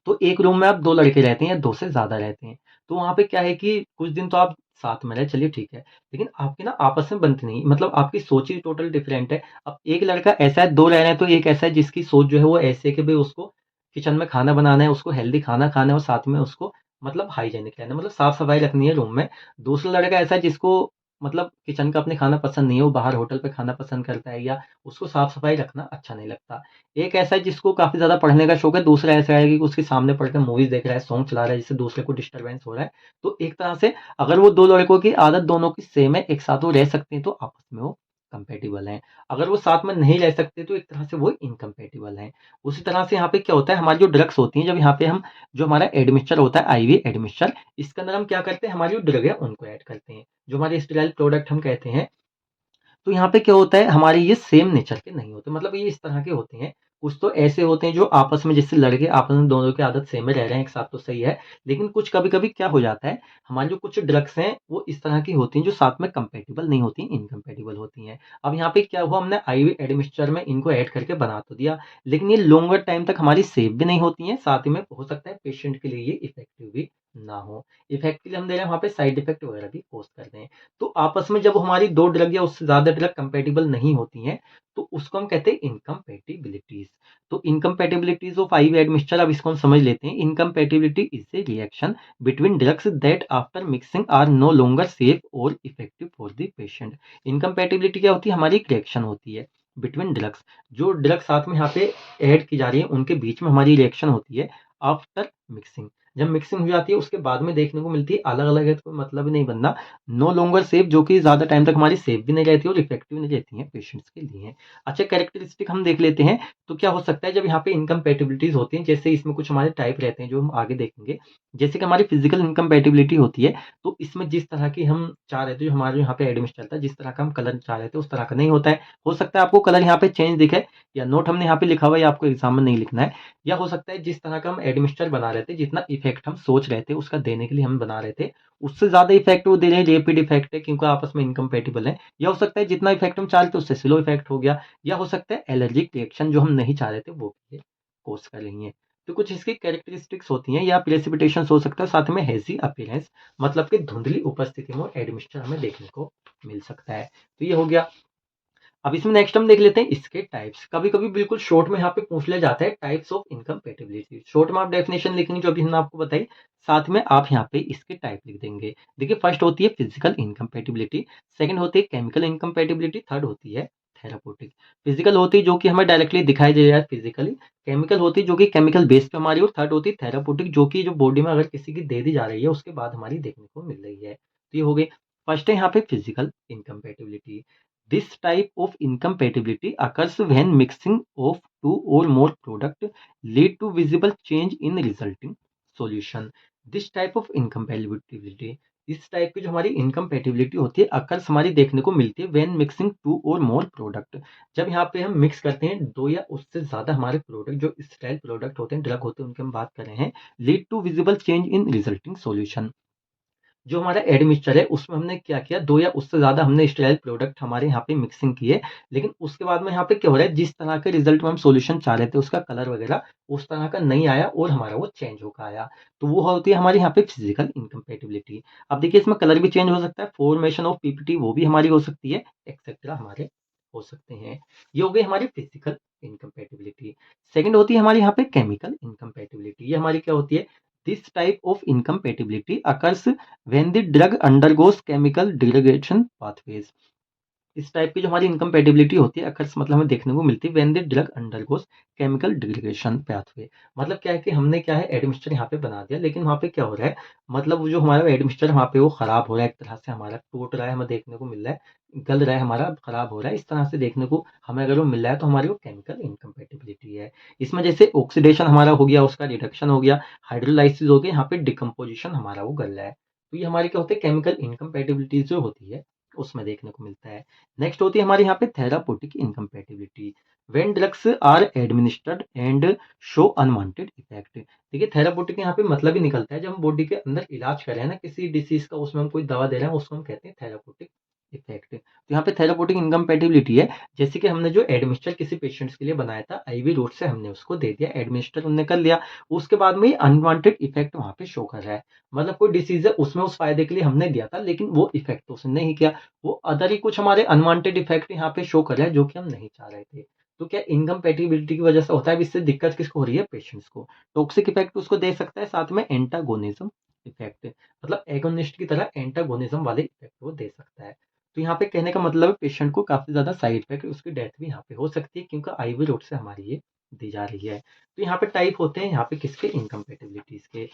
तो एक रूम में आप 2 लड़के रहते हैं या 2 से ज़्यादा रहते हैं। तो वहाँ पे क्या है कि कुछ दिन तो आप साथ में रहे, चलिए ठीक है। लेकिन आपकी ना आपस में बनती नहीं, मतलब आपकी सोच ही टोटल डिफरेंट है। अब एक लड़का ऐसा है, 2 रह रहे हैं, तो एक ऐसा है जिसकी सोच जो है वो ऐसे है कि भई उसको किचन में खाना बनाना है, उसको हेल्दी खाना खाना है और साथ में उसको मतलब हाइजीनिक रहना है, मतलब साफ-सफाई रखनी है रूम में। दूसरा लड़का ऐसा है जिसको मतलब किचन का अपने खाना पसंद नहीं है, वो बाहर होटल पे खाना पसंद करता है या उसको साफ-सफाई रखना अच्छा नहीं लगता। एक ऐसा है जिसको काफ़ी ज़्यादा पढ़ने का शौक है, दूसरा ऐसा है कि उसके सामने पढ़ के मूवीज़ देख रहा है, सॉन्ग चला रहा है, जिससे दूसरे को डिस्टर्बेंस हो रहा है। तो एक तरह से अगर वो 2 लड़कों की आदत दोनों की सेम है, एक साथ वो रह सकते हैं, तो आपस में वो कंपैटिबल हैं। अगर वो साथ में नहीं रह सकते, तो एक तरह से वो इनकम्पैटिबल हैं। उसी तरह से यहाँ पे क्या होता है, हमारी जो ड्रग्स होती हैं, जब यहाँ पे हम जो हमारा एडमिक्सचर होता है, आईवी एडमिक्सचर, इसके अंदर हम क्या करते हैं, हमारी जो ड्रग है, उनको ऐड करते हैं। जो हमारे स्टेरॉइड प्रोडक्ट हम कहते हैं, तो यहाँ पे क्या होता है हमारे ये सेम नेचर के नहीं होते, मतलब ये इस तरह के होते हैं। कुछ तो ऐसे होते हैं जो आपस में जैसे लड़के आपस में दोनों की आदत सेम में रह रहे हैं एक साथ, तो सही है। लेकिन कुछ कभी-कभी क्या हो जाता है, हमारी जो कुछ ड्रग्स हैं वो इस तरह की होती हैं जो साथ में कंपैटिबल नहीं होती, इनकम्पैटिबल होती हैं। अब यहाँ पे क्या हुआ, हमने आईवी एडमिक्सचर में इनको ऐड करके बना तो दिया, लेकिन ये लॉन्गर टाइम तक हमारी सेफ भी नहीं होती हैं, साथ ही में हो सकता है पेशेंट के लिए ये इफेक्टिव भी ना हो। इफेक्ट के लिए हम दे रहे हैं, वहाँ पे साइड इफेक्ट वगैरह भी कॉज़ कर रहे हैं। तो आपस में जब हमारी 2 ड्रग या उससे ज़्यादा ड्रग कंपैटिबल नहीं होती हैं, तो उसको हम कहते हैं इनकम्पैटिबिलिटीज़। तो इनकम्पैटिबिलिटीज़ ऑफ IV एडमिक्सचर, अब इसको हम समझ लेते हैं। Incompatibility is a reaction between drugs that after mixing are no longer safe और effective for the patient. Incompatibility क्या होती है, हमारी एक रिएक्शन होती है बिटवीन ड्रग्स। जो ड्रग साथ में यहाँ पे ऐड की जा रही है, उनके बीच में हमारी रिएक्शन होती है आफ्टर मिक्सिंग। जब मिक्सिंग हो जाती है उसके बाद में देखने को मिलती है, अलग-अलग है तो कोई मतलब ही नहीं बनना। नो लॉन्गर सेफ, जो कि ज़्यादा टाइम तक हमारी सेफ भी नहीं रहती और इफेक्टिव नहीं रहती हैं पेशेंट्स के लिए। अच्छा, कैरेक्टरिस्टिक हम देख लेते हैं, तो क्या हो सकता है जब यहाँ पे इनकम्पैटिबिलिटीज़ होती हैं, जैसे इसमें कुछ हमारे टाइप रहते हैं जो हम आगे देखेंगे। जैसे कि हमारी फिजिकल इनकम्पैटिबिलिटी होती है, तो इसमें जिस तरह की हम चाह रहे थे, जो हमारे यहाँ पे एडमिशन चलता है, जिस तरह का हम कलर चाह रहे थे उस तरह का नहीं होता है। हो सकता है आपको कलर यहाँ पे चेंज दिखे, या नोट हमने यहाँ पे लिखा हुआ है या आपको एग्जाम में नहीं लिखना है, या हो सकता है जिस तरह का हम एडमिक्सचर बना रहे थे, जितना इफेक्ट हम सोच रहे थे उसका देने के लिए हम बना रहे थे, उससे ज़्यादा इफ़ेक्ट वो दे रहे हैं, रैपिड इफ़ेक्ट है क्योंकि आपस में इनकम्पैटिबल हैं, या हो सकता है जितना इफ़ेक्ट हम चाह रहे थे उससे स्लो इफ़ेक्ट हो गया, या हो सकता है एलर्जिक रिएक्शन जो हम नहीं चाह रहे थे वो भी ये कॉज़ कर रही हैं। तो कुछ इसकी कैरेक्टरिस्टिक्स होती हैं, या प्रेसिपिटेशंस हो सकता है, साथ में हेज़ी अपीयरेंस, मतलब कि धुंधली उपस्थिति में एडमिक्सचर हमें देखने को मिल सकता है। तो ये हो गया। अब इसमें नेक्स्ट हम देख लेते हैं इसके टाइप्स। कभी-कभी बिल्कुल शॉर्ट में यहाँ पे पूछ लिया जाता है टाइप्स ऑफ इनकम्पैटिबिलिटी। शॉर्ट में आप डेफिनिशन लिखेंगे जो अभी हमने आपको बताई, साथ में आप यहाँ पे इसके टाइप लिख देंगे। देखिए फर्स्ट होती है फिजिकल इनकम्पैटिबिलिटी, सेकंड होती है केमिकल इनकम्पैटिबिलिटी, थर्ड होती है थेराप्यूटिक। फिजिकल होती है जो कि हमें डायरेक्टली दिखाई दे रहा है फिजिकली, केमिकल होती है जो कि केमिकल बेस पे हमारी, और थर्ड होती है थेराप्यूटिक जो कि जो बॉडी में अगर किसी की दे दी जा रही है उसके बाद हमारी देखने को मिल रही है। तो ये हो गई। फर्स्ट है यहाँ पे physical incompatibility. This type of incompatibility occurs when mixing of two or more products lead to visible change in resulting solution. This type of incompatibility, इस टाइप की जो हमारी इनकम्पेटिबिलिटी होती है अक्सर हमारी देखने को मिलती है व्हेन मिक्सिंग टू और मोर प्रोडक्ट। जब यहाँ पे हम मिक्स करते हैं दो या उससे ज्यादा हमारे प्रोडक्ट, जो स्टेरॉइड प्रोडक्ट होते हैं, ड्रग होते हैं, उनकी हम बात कर रहे हैं, lead to visible change in resulting solution. जो हमारा एडमिक्सचर है उसमें हमने क्या किया, 2 या उससे ज़्यादा हमने स्टेराइल प्रोडक्ट हमारे यहाँ पे मिक्सिंग किए, लेकिन उसके बाद में यहाँ पे क्या हो रहा है, जिस तरह के रिज़ल्ट में हम सॉल्यूशन चाह रहे थे उसका कलर वगैरह उस तरह का नहीं आया और हमारा वो चेंज होकर आया। तो वो होती है हमारे यहाँ पे फिजिकल इनकम्पैटिबिलिटी। अब देखिए इसमें कलर भी चेंज हो सकता है, फॉर्मेशन ऑफ पीपीटी वो भी हमारी हो सकती है, एक्सेट्रा हमारे हो सकते हैं। ये हो गई हमारी फिजिकल इनकम्पैटिबिलिटी। सेकंड होती है हमारे यहाँ पे केमिकल इनकम्पैटिबिलिटी। ये हमारी क्या होती है, this type of incompatibility occurs when the drug undergoes chemical degradation pathways। इस टाइप की जो हमारी इनकम्पैटिबिलिटी होती है अक्सर मतलब हमें देखने को मिलती है when the drug undergoes chemical degradation pathway. मतलब क्या है कि हमने क्या है एडमिक्सचर यहाँ पे बना दिया, लेकिन वहाँ पे क्या हो रहा है, मतलब वो जो हमारा एडमिक्सचर वहाँ पे वो खराब हो रहा है, एक तरह से हमारा टूट रहा है, हमें देखने को मिल रहा है, गल रहा है, हमारा खराब हो रहा है, इस तरह से देखने को हमें अगर वो मिल रहा है तो हमारी वो केमिकल इनकम्पैटिबिलिटी है। इसमें जैसे ऑक्सीडेशन हमारा हो गया, उसका रिडक्शन हो गया, हाइड्रोलाइसिस हो गया, यहाँ पे डिकम्पोजिशन हमारा वो गल रहा है। तो ये हमारी क्या होते हैं केमिकल इनकम्पैटिबिलिटी जो होती है उसमें देखने को मिलता है। नेक्स्ट होती है हमारे यहाँ पे therapeutic incompatibility. When drugs are administered and show unwanted effect. देखिए थेराप्यूटिक यहाँ पे मतलब ही निकलता है जब हम बॉडी के अंदर इलाज कर रहे हैं ना किसी डिसीज का, उसमें हम कोई दवा दे रहे हैं उसको हम कहते हैं थेराप्यूटिक इफेक्ट। तो यहाँ पे थेराप्यूटिक इनकम्पैटिबिलिटी है, जैसे कि हमने जो एडमिनिस्टर किसी पेशेंट्स के लिए बनाया था आईवी रूट से हमने उसको दे दिया, एडमिनिस्टर हमने कर लिया, उसके बाद में अनवांटेड इफेक्ट वहाँ पे शो कर रहा है। मतलब कोई डिसीज है उसमें उस फायदे के लिए हमने दिया था लेकिन वो इफेक्ट तो उसने नहीं किया, वो अदर ही कुछ हमारे अनवांटेड इफेक्ट यहाँ पे शो कर रहा है जो कि हम नहीं चाह रहे थे। तो क्या इनकम्पैटिबिलिटी की वजह से होता है, अब इससे दिक्कत किसको हो रही है, पेशेंट्स को। टॉक्सिक इफेक्ट उसको दे सकता है, साथ में एंटागोनिज्म इफेक्ट, मतलब एगोनिस्ट की तरह एंटागोनिज्म वाले इफेक्ट वो दे सकता है। तो यहाँ पे कहने का मतलब है पेशेंट को काफी ज्यादा साइड इफेक्ट, उसकी डेथ भी यहाँ पे हो सकती है क्योंकि आईवी रूट से हमारी ये दी जा रही है। तो यहाँ पे टाइप होते हैं यहाँ पे किसके, इनकम्पैटिबिलिटीज के।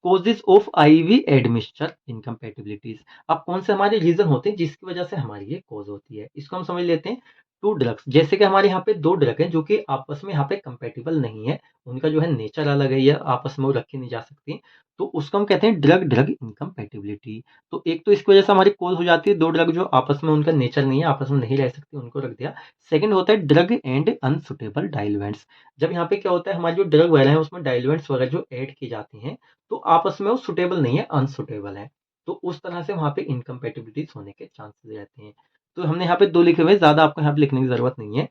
Causes of IV admixture incompatibilities. अब कौन से हमारे रीजन होते हैं जिसकी वजह से हमारी ये कॉज होती है, इसको हम समझ लेते हैं। टू ड्रग्स, जैसे कि हमारे यहाँ पे दो ड्रग हैं जो कि आपस में यहाँ पे कंपेटिबल नहीं है, उनका जो है नेचर अलग है या आपस में वो रखी नहीं जा सकती, तो उसको हम कहते हैं ड्रग ड्रग इनकम्पैटिबिलिटी। तो एक तो इसकी वजह से हमारी कॉज हो जाती है दो ड्रग जो आपस में उनका नेचर नहीं है, आपस में नहीं रह सकती, उनको रख दिया। सेकंड होता है ड्रग एंड अनसुटेबल डाइल्यूएंट्स। जब यहाँ पे क्या होता है हमारी जो ड्रग वगैरह है उसमें डाइल्यूएंट्स वगैरह जो ऐड की जाती हैं तो आपस में वो सुटेबल नहीं है, अनसुटेबल है। तो उस तरह से वहाँ पे इनकम्पैटिबिलिटीज़ होने के चांसेस रहते हैं। तो हमने यहाँ पे 2 लिखे हुए हैं, ज़्यादा आपको यहाँ पे लिखने की ज़रूरत नहीं है।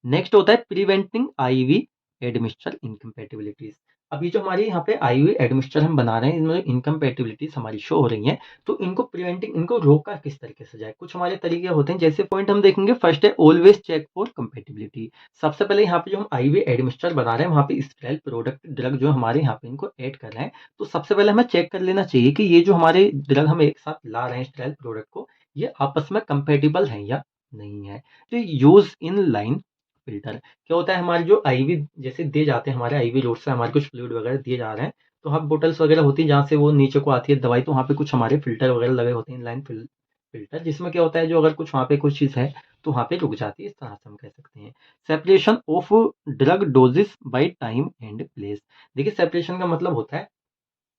नेक्स्ट होता है प्रिवेंटिंग आईवी एडमिक्सचर इनकम्पैटिबिलिटीज। अब ये जो हमारी यहाँ पे आईवी एडमिक्सचर हम बना रहे हैं इनमें इनकम्पैटिबिलिटीज हमारी शो हो रही हैं, तो इनको प्रिवेंटिंग, इनको रोका किस तरीके से जाए, कुछ हमारे तरीके होते हैं। जैसे पॉइंट हम देखेंगे, फर्स्ट है ऑलवेज चेक फॉर कंपेटिबिलिटी। सबसे पहले यहाँ पे जो हम आईवी एडमिक्सचर बना रहे हैं वहाँ पे स्टेराइल प्रोडक्ट ड्रग जो हमारे यहाँ पे इनको ऐड कर रहे हैं, तो सबसे पहले हमें चेक कर लेना चाहिए कि ये जो हमारे ड्रग हम एक साथ ला रहे हैं स्टेराइल प्रोडक्ट को, ये आपस में कंपेटिबल है या नहीं है। तो यूज इन लाइन फ़िल्टर, क्या होता है हमारी जो आईवी जैसे दिए जाते हैं, हमारे आईवी रोड से हमारे कुछ फ्लूइड वगैरह दिए जा रहे हैं, तो वहाँ बोटल्स वगैरह होती हैं जहाँ से वो नीचे को आती है दवाई, तो वहाँ पे कुछ हमारे फ़िल्टर वगैरह लगे होते हैं, इनलाइन फ़िल्टर, जिसमें क्या होता है जो अगर कुछ वहाँ पे कुछ चीज़ है, तो वहाँ पे रुक जाती है, इस तरह से हम कह सकते हैं। Separation of drug dosages by time and place. देखिए सेपरेशन का मतलब होता है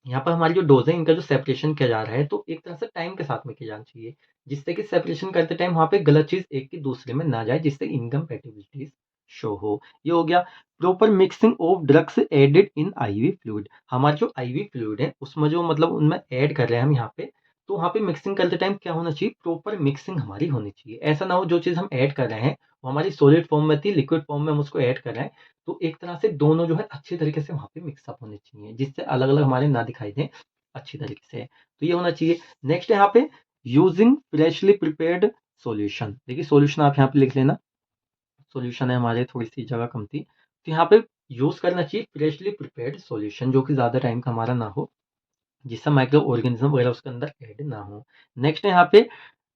यहाँ पर हमारी जो डोज़ है इनका जो सेपरेशन किया जा रहा है तो एक तरह से टाइम के साथ में किया जाना चाहिए, जिससे कि सेपरेशन करते टाइम वहाँ पे गलत चीज़ एक की दूसरे में ना जाए, जिससे इनकम्पैटिबिलिटीज़ शो हो। ये हो गया। Proper mixing of drugs added in IV fluid. हमारा जो आईवी फ्लूइड है उसमें जो मतलब उनमें ऐड कर रहे हैं हम यहाँ पे, तो वहाँ पे मिक्सिंग करते टाइम क्या होना चाहिए, प्रॉपर मिक्सिंग हमारी होनी चाहिए। ऐसा ना हो जो चीज़ हम ऐड कर रहे हैं वो हमारी सॉलिड फॉर्म में थी, लिक्विड फॉर्म में हम उसको ऐड कर रहे हैं, तो एक तरह से दोनों जो है अच्छी तरीके से वहाँ पे मिक्स अप होने चाहिए, जिससे अलग-अलग हमारे ना दिखाई दें अच्छी तरीके से। तो ये होना चाहिए। नेक्स्ट यहाँ पे यूजिंग फ्रेशली प्रिपेयर्ड सॉल्यूशन। देखिए सॉल्यूशन आप यहाँ पे लिख लेना। सॉल्यूशन है हमारे, थोड़ी-सी जगह कम थी। तो यहाँ पे यूज़ करना चाहिए फ्रेशली प्रिपेयर्ड सॉल्यूशन जो कि ज़्यादा टाइम का हमारा ना हो, जिससे माइक्रो ऑर्गेनिज़्म वगैरह उसके अंदर ऐड ना हो। नेक्स्ट है यहाँ पे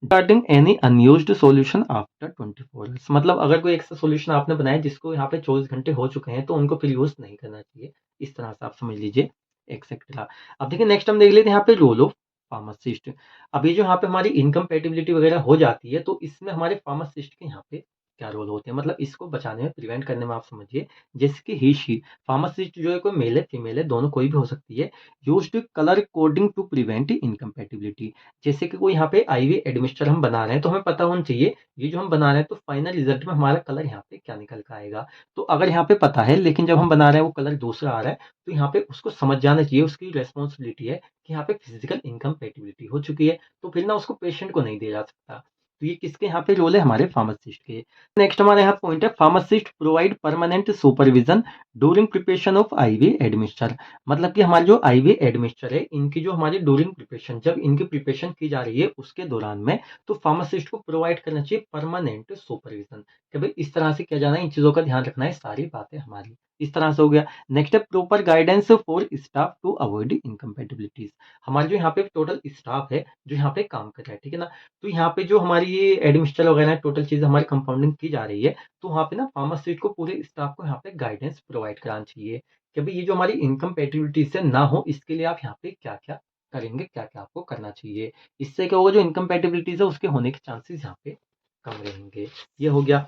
regarding any unused solution after 24 hours. मतलब अगर कोई ऐसा सॉल्यूशन आपने बनाया जिसको यहाँ पे 24 घंटे हो चुके हैं तो उनको फिर यूज़ नहीं करना चाहिए। इस तरह से आप समझ लीजिए एक्सेट्रा। अब देखिए नेक्स्ट हम देख लेते हैं यहाँ पे रोल ऑफ फार्मासिस्ट। अब ये जो यहाँ पे हमारी इनकम्पैटिबिलिटी वगैरह हो जाती है तो इसमें हमारे फार्मासिस्ट के यहाँ पे क्या रोल होते हैं, मतलब इसको बचाने में, प्रिवेंट करने में आप समझिए। जैसे कि ही शी, फार्मासिस्ट जो है कोई मेल है फीमेल है दोनों कोई भी हो सकती है, used colour coding to prevent incompatibility. जैसे कि कोई यहाँ पे आईवी एडमिक्सचर हम बना रहे हैं तो हमें पता होना चाहिए ये जो हम बना रहे हैं तो फाइनल रिजल्ट में हमारा कलर यहाँ पे क्या निकल कर आएगा। तो अगर यहाँ पे पता है लेकिन जब हम बना रहे हैं वो कलर दूसरा आ रहा है, तो यहाँ पे उसको समझ जाना चाहिए, उसकी रिस्पॉन्सिबिलिटी है कि यहाँ पे फिजिकल इनकम्पैटिबिलिटी हो चुकी है, तो फिर ना उसको पेशेंट को नहीं दिया जा सकता। तो ये किसके यहाँ पे रोल है, हमारे फार्मासिस्ट के। नेक्स्ट हमारे यहाँ पॉइंट है pharmacist provide permanent supervision during preparation of IV admixture. मतलब कि हमारी जो आईवी एडमिक्सचर है इनकी जो हमारी ड्यूरिंग प्रिपरेशन, जब इनकी प्रिपरेशन की जा रही है उसके दौरान में, तो फार्मासिस्ट को प्रोवाइड करना चाहिए परमानेंट सुपरविजन कि भाई इस तरह से किया जाना है, इन चीज़ों का ध्यान रखना है, सारी बातें हमारी इस तरह से हो गया। नेक्स्ट है proper guidance for staff to avoid incompatibilities. हमारे जो यहाँ पे टोटल स्टाफ है जो यहाँ पे काम कर रहा है, ठीक है ना, तो यहाँ पे जो हमारी ये एडमिनिस्ट्रेटर वगैरह टोटल चीज़ हमारी कंपाउंडिंग की जा रही है, तो वहाँ पे ना फार्मासिस्ट को पूरे स्टाफ को यहाँ पे गाइडेंस प्रोवाइड कराना चाहिए कि भाई ये जो हमारी इनकम्पैटिबिलिटीज है ना हो, इसके लिए आप यहाँ पे क्या-क्या करेंगे, क्या-क्या आपको करना चाहिए। इससे क्या होगा, जो इनकम्पैटिबिलिटीज है उसके होने के चांसेस यहाँ पे कम रहेंगे। ये हो गया।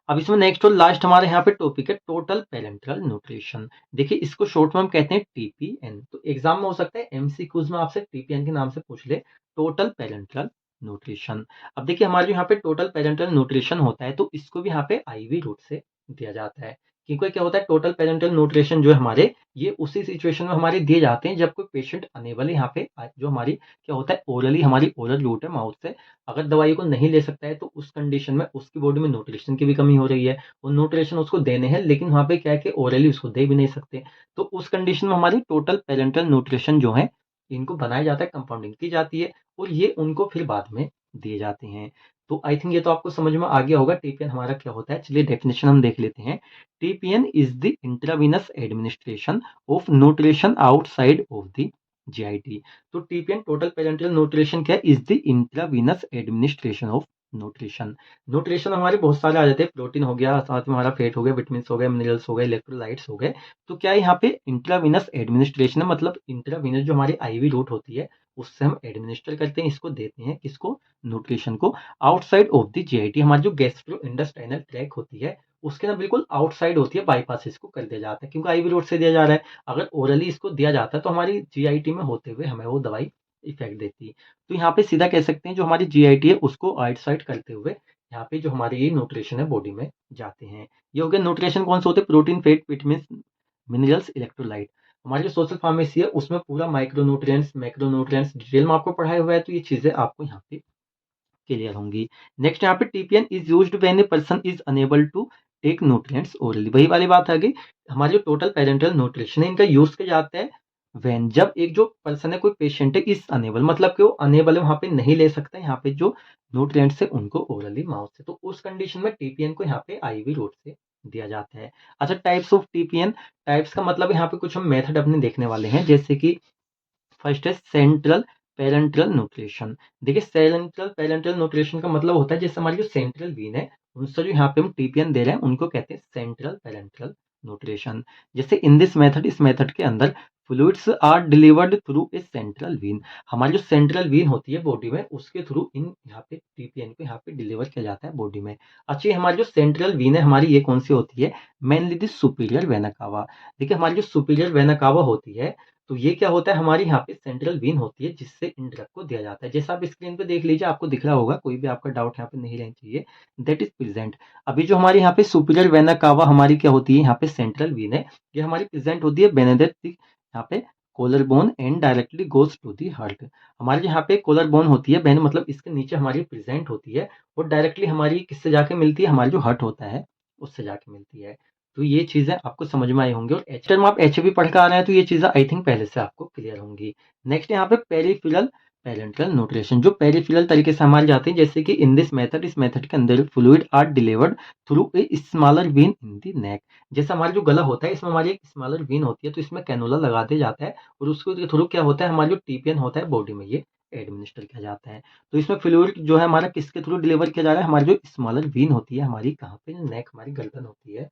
अब इसमें नेक्स्ट और लास्ट हमारे यहाँ पे टॉपिक है टोटल पेरेंटल न्यूट्रिशन। देखिए इसको शॉर्ट में हम कहते हैं टीपीएन। तो एग्जाम में हो सकता है एमसीक्यूज में आपसे टीपीएन के नाम से पूछ ले, टोटल पेरेंटल न्यूट्रिशन। अब देखिए हमारे जो यहाँ पे टोटल पेरेंटल न्यूट्रिशन होता है, तो इसको भी यहाँ पे आईवी रूट से दिया जाता है। क्योंकि क्या होता है, टोटल पेरेंटल न्यूट्रिशन जो है हमारे, ये उसी सिचुएशन में हमारे दिए जाते हैं जब कोई पेशेंट अनेबल यहाँ पे जो हमारी क्या होता है, ओरली हमारी ओरल रूट है माउथ से, अगर दवाई को नहीं ले सकता है, तो उस कंडीशन में उसकी बॉडी में न्यूट्रिशन की भी कमी हो रही है। वो न्यूट्रिशन उसको देने हैं, लेकिन वहाँ पे क्या है कि ओरली उसको दे भी नहीं सकते। तो उस कंडीशन में हमारी टोटल पेरेंटल न्यूट्रिशन जो है, इनको बनाया जाता है, कंपाउंडिंग की जाती है और ये उनको फिर बाद में दिए जाते हैं। तो आई थिंक ये तो आपको समझ में आ गया होगा टीपीएन हमारा क्या होता है। चलिए डेफिनेशन हम देख लेते हैं। TPN is the intravenous administration of nutrition outside of the GIT. तो टीपीएन टोटल पेरेंटल न्यूट्रिशन क्या है, is the intravenous administration of nutrition. Nutrition हमारे बहुत सारे आ जाते हैं, प्रोटीन हो गया, साथ में हमारा फैट हो गया, विटामिन हो गए, मिनरल्स हो गए, इलेक्ट्रोलाइट्स हो गए। तो क्या है यहाँ पे इंट्रावीनस एडमिनिस्ट्रेशन है, मतलब इंट्रावीनस जो हमारी आईवी रूट होती है उससे हम एडमिनिस्टर करते हैं, इसको देते हैं, किसको, न्यूट्रिशन को। आउटसाइड ऑफ द जीआईटी, हमारी जो गैस्ट्रो इंटेस्टाइनल ट्रैक होती है उसके ना बिल्कुल आउटसाइड होती है, बाईपास इसको कर दिया जाता है, क्योंकि आईवी रूट से दिया जा रहा है। अगर ओरली इसको दिया जाता है तो हमारी जीआईटी में होते हुए हमें वो दवाई इफेक्ट देती। तो यहाँ पे सीधा कह सकते हैं जो हमारी जीआईटी है उसको आउटसाइड करते हुए यहाँ पे जो हमारी ये न्यूट्रिशन है बॉडी में जाते हैं। ये हो गया न्यूट्रिशन कौन से होते हैं, protein, fat, vitamin, minerals, electrolyte. हमारी जो सोशल फार्मेसी है उसमें पूरा माइक्रोन्यूट्रिएंट्स, मैक्रोन्यूट्रिएंट्स डिटेल में आपको पढ़ाया हुआ है, तो ये चीजें आपको यहाँ पे क्लियर होंगी। नेक्स्ट यहाँ पे TPN is used when a person is unable to take nutrients orally. वही वाली बात आ गई, हमारी जो टोटल पेरेंटल न्यूट्रिशन है इनका यूज किया जाता है व्हेन, जब एक जो पर्सन है, कोई पेशेंट है, इज अनेबल, मतलब कि वो अनेबल है, वहां पे नहीं ले सकता है यहाँ पे जो न्यूट्रिएंट्स है उनको ओरली माउथ से, तो उस कंडीशन में टीपीएन को यहाँ पे आईवी रूट से दिया जाता है। अच्छा, टाइप्स ऑफ टीपीएन, टाइप्स का मतलब यहाँ पे कुछ हम मेथड अपने देखने वाले हैं, जैसे कि फर्स्ट है सेंट्रल पेरेंटल न्यूट्रिशन। देखिए सेंट्रल पेरेंटल न्यूट्रिशन का मतलब होता है जैसे हमारी जो सेंट्रल वीन है उनसे जो यहाँ पे हम टीपीएन दे रहे हैं उनको कहते हैं सेंट्रल पेरेंटल न्यूट्रिशन। जैसे इन दिस मेथड, इस मेथड के अंदर fluids are delivered through a central vein. हमारी जो सेंट्रल वीन होती है बॉडी में उसके थ्रू इन यहाँ पे टीपीएन को यहाँ पे डिलीवर किया जाता है बॉडी में। अच्छा, ये हमारी जो सेंट्रल वीन है हमारी ये कौन सी होती है, मेनली दी सुपीरियर वेना कावा। देखिए हमारी जो सुपीरियर वेना कावा होती है, तो ये क्या होता है, हमारी यहाँ पे सेंट्रल वीन होती है जिससे इन ड्रग को दिया जाता है। जैसा आप स्क्रीन पे देख लीजिए, आपको दिख रहा होगा, कोई भी आपका डाउट यहाँ पे नहीं रहना चाहिए, दैट इज प्रेजेंट। अभी जो हमारे यहाँ पे सुपीरियर वेना कावा हमारी क्या होती है, यहाँ पे सेंट्रल वीन है, ये हमारी प्रेजेंट होती है बेनेडिक्ट यहाँ पे collar bone and directly goes to the heart. हमारे यहाँ पे कोलर बोन होती है, बेन मतलब इसके नीचे हमारी प्रेजेंट होती है और डायरेक्टली हमारी किससे जाके मिलती है, हमारी जो हार्ट होता है उससे जाके मिलती है। तो ये चीजें आपको समझ में आई होंगी, और एच में आप एच भी पढ़ के आ रहे हैं तो ये चीजें आई थिंक पहले से आपको क्लियर होंगी। नेक्स्ट यहाँ पे पेरिफेरल पेरेंटल न्यूट्रिशन, जो पेरिफेरल तरीके से हमारे जाते हैं, जैसे कि इन दिस मेथड, इस मेथड के अंदर fluid are delivered through a smaller vein in the neck. जैसे हमारा जो गला होता है इसमें हमारी एक स्मॉलर वेन होती है, तो इसमें कैनुला लगा दिया जाता है और उसके थ्रू क्या होता है, हमारा जो टीपीएन होता है बॉडी में ये एडमिनिस्टर किया जाता है। तो इसमें फ्लूइड जो है हमारा किसके थ्रू डिलीवर किया जा रहा है, हमारी जो स्मॉलर वेन होती है हमारी कहाँ पे, नेक, हमारी गर्दन होती है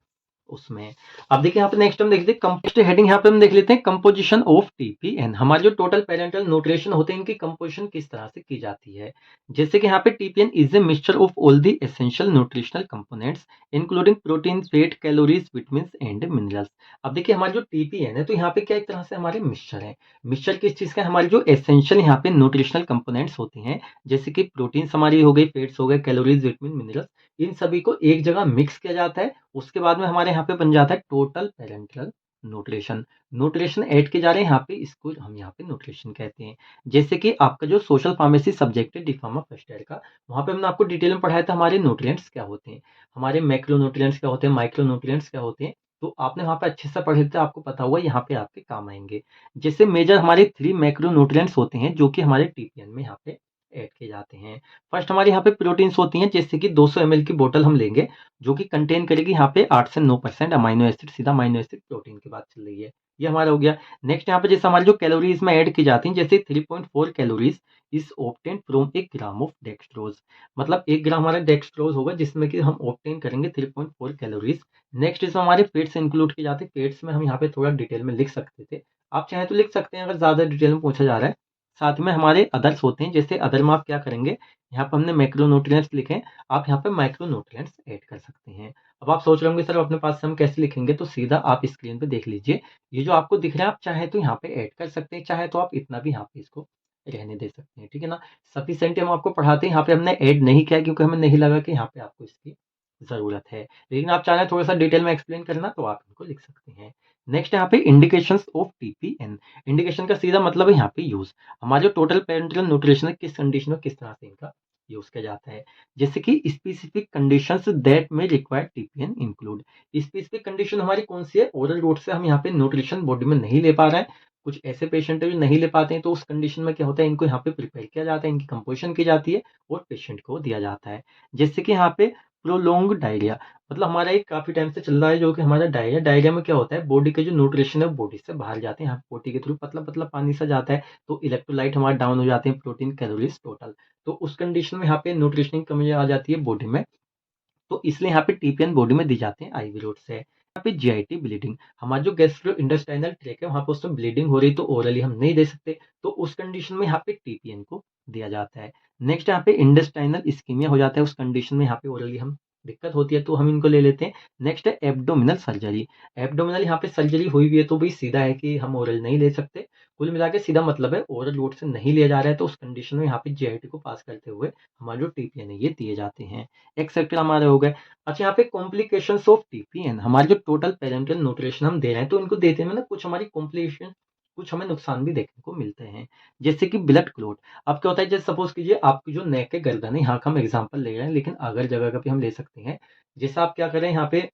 उसमें। अब देखिए यहाँ पे नेक्स्ट हम देखते हैं कंपोस्ट हेडिंग, यहाँ पे हम देख लेते हैं कंपोजिशन ऑफ टीपीएन। हमारे जो टोटल पेरेंटल न्यूट्रिशन होते हैं इनकी कंपोजिशन किस तरह से की जाती है। जैसे कि यहाँ पे TPN is a mixture of all the essential nutritional components including protein, fat, calories, vitamin and minerals. अब देखिए हमारे जो टीपीएन है तो यहाँ पे क्या एक तरह से हमारे मिक्सचर है। मिक्सचर किस चीज का, हमारे जो एसेंशियल यहाँ पे न्यूट्रिशनल कंपोनेंट्स होते हैं, जैसे कि प्रोटीन हमारी हो गई, फैट्स हो गए, कैलोरीज, विटामिन, मिनरल्स, इन सभी को एक जगह मिक्स किया जाता है। उसके बाद में हमारे यहाँ पे बन जाता है total parenteral nutrition. Nutrition add किए जा रहे हैं यहाँ पे, इसको हम यहाँ पे न्यूट्रिशन कहते हैं। जैसे कि आपका जो सोशल फार्मेसी सब्जेक्ट है डिप्लोमा फर्स्ट ईयर का, वहाँ पे हमने आपको डिटेल में पढ़ाया था हमारे न्यूट्रिएंट्स क्या होते हैं, हमारे मैक्रो न्यूट्रिएंट्स क्या होते हैं, माइक्रो न्यूट्रिएंट्स क्या होते हैं। तो आपने वहाँ पे अच्छे से पढ़े थे, आपको पता हुआ यहाँ पे आपके काम आएंगे। जैसे मेजर हमारे 3 मैक्रो न्यूट्रिएंट्स होते हैं जो कि हमारे टीपीएन में यहाँ पे ऐड किए जाते हैं। फर्स्ट हमारे यहाँ पे प्रोटीन्स होती हैं, जैसे कि 200 ml की बोतल हम लेंगे, जो कि कंटेन करेगी यहाँ पे 8 से 9% अमाइनो एसिड, सीधा अमाइनो एसिड प्रोटीन की बात चल रही है। ये हमारा हो गया। नेक्स्ट यहाँ पे जैसे हमारी जो कैलोरीज में ऐड की जाती हैं, जैसे 3.4 calories is obtained from A gram of dextrose, मतलब 1 ग्राम हमारा डेक्सट्रोज होगा जिसमें कि हम ऑब्टेन करेंगे 3.4 कैलोरीज। नेक्स्ट इसमें हमारे फैट्स इंक्लूड किए जाते हैं। फैट्स में हम यहाँ पे थोड़ा डिटेल में लिख सकते थे, आप चाहें तो लिख सकते हैं अगर ज़्यादा डिटेल में पूछा जा रहा है। साथ में हमारे अदर्स होते हैं, जैसे अदर में आप क्या करेंगे, यहाँ पे हमने मैक्रोन्यूट्रिएंट्स लिखे हैं, आप यहाँ पे माइक्रोन्यूट्रिएंट्स ऐड कर सकते हैं। अब आप सोच रहे होंगे सर अपने पास से हम कैसे लिखेंगे, तो सीधा आप स्क्रीन पे देख लीजिए, ये जो आपको दिख रहा है आप चाहे तो यहाँ पे ऐड कर सकते हैं, चाहे तो आप इतना भी यहाँ पे इसको रहने दे सकते हैं, ठीक है ना। सफिशिएंट हम आपको पढ़ाते हैं, यहाँ पे हमने ऐड नहीं किया क्योंकि हमें नहीं लगा कि यहाँ पे आपको इसकी ज़रूरत है। लेकिन आप चाहें थोड़ा-सा डिटेल में एक्सप्लेन करना तो आप इनको लिख सकते हैं। नेक्स्ट यहाँ पे इंडिकेशंस ऑफ टीपीएन। इंडिकेशन का सीधा मतलब है यहाँ पे यूज़। हमारा जो टोटल पेरेंटल न्यूट्रिशन है किस कंडीशन में किस तरह से इनका यूज़ किया जाता है। जैसे कि स्पेसिफिक कंडीशंस दैट में require TPN include. Specific condition हमारी कौन-सी है? ओरल रूट से हम यहाँ पे न्यूट्रिशन बॉडी में नहीं ले पा रहे हैं। कुछ ऐसे पेशेंट है जो नहीं ले पाते हैं, तो उस कंडीशन में क्या होता है, इनको यहाँ पे प्रिपेयर किया जाता है, इनकी कंपोज़िशन की जाती है और पेशेंट को दिया जाता है। जैसे कि यहाँ पे प्रोलॉन्ग्ड डायरिया, मतलब हमारा एक काफ़ी टाइम से चल रहा है जो कि हमारा डायरिया। डायरिया में क्या होता है, बॉडी के जो न्यूट्रिशन है वो बॉडी से बाहर जाते हैं, यहाँ बॉडी के थ्रू पतला-पतला पानी सा जाता है, तो इलेक्ट्रोलाइट हमारे डाउन हो जाते हैं, प्रोटीन, कैलोरीज़ टोटल। तो उस कंडीशन में यहाँ पे न्यूट्रिशन की कमी आ जाती है बॉडी में, तो इसलिए यहाँ पे टीपीएन बॉडी में दी जाते हैं आईवी रूट से। यहाँ पे जीआईटी ब्लीडिंग, हमारा जो गैस्ट्रो इंटेस्टाइनल ट्रैक है वहाँ पे उसमें ब्लीडिंग हो रही, तो ओरली हम नहीं दे सकते, तो उस कंडीशन में यहाँ पे टीपीएन को दिया जाता है। नेक्स्ट यहाँ पे इंटेस्टाइनल इस्कीमिया हो जाता है, उस कंडीशन में यहाँ पे ओरली हम दिक्कत होती है तो हम इनको ले लेते हैं। नेक्स्ट है एब्डोमिनल सर्जरी। एब्डोमिनल यहाँ पे सर्जरी हुई हुई है तो भाई सीधा है कि हम ओरल नहीं ले सकते। कुल मिला के सीधा मतलब है ओरल रूट से नहीं लिया जा रहा है, तो उस कंडीशन में यहाँ पे जीआईटी को पास करते हुए हमारे जो टीपीएन है ये दिए जाते हैं। एक्सेप्ट हमारे हो गए। अच्छा, यहाँ पे कॉम्प्लिकेशंस ऑफ टीपीएन, हमारे जो टोटल पेरेंटल न्यूट्रिशन हम दे रहे हैं तो इनको देते में ना कुछ हमारी कॉम्प्लिकेशन, कुछ हमें नुकसान भी देखने को मिलते हैं, जैसे कि ब्लड क्लॉट। अब क्या होता है, जैसे सपोज कीजिए आपकी जो नेक है, गर्दन है, यहाँ का हम एग्जांपल ले रहे हैं, लेकिन अगर जगह का भी हम ले सकते हैं। जैसे आप क्या करें, यहाँ पे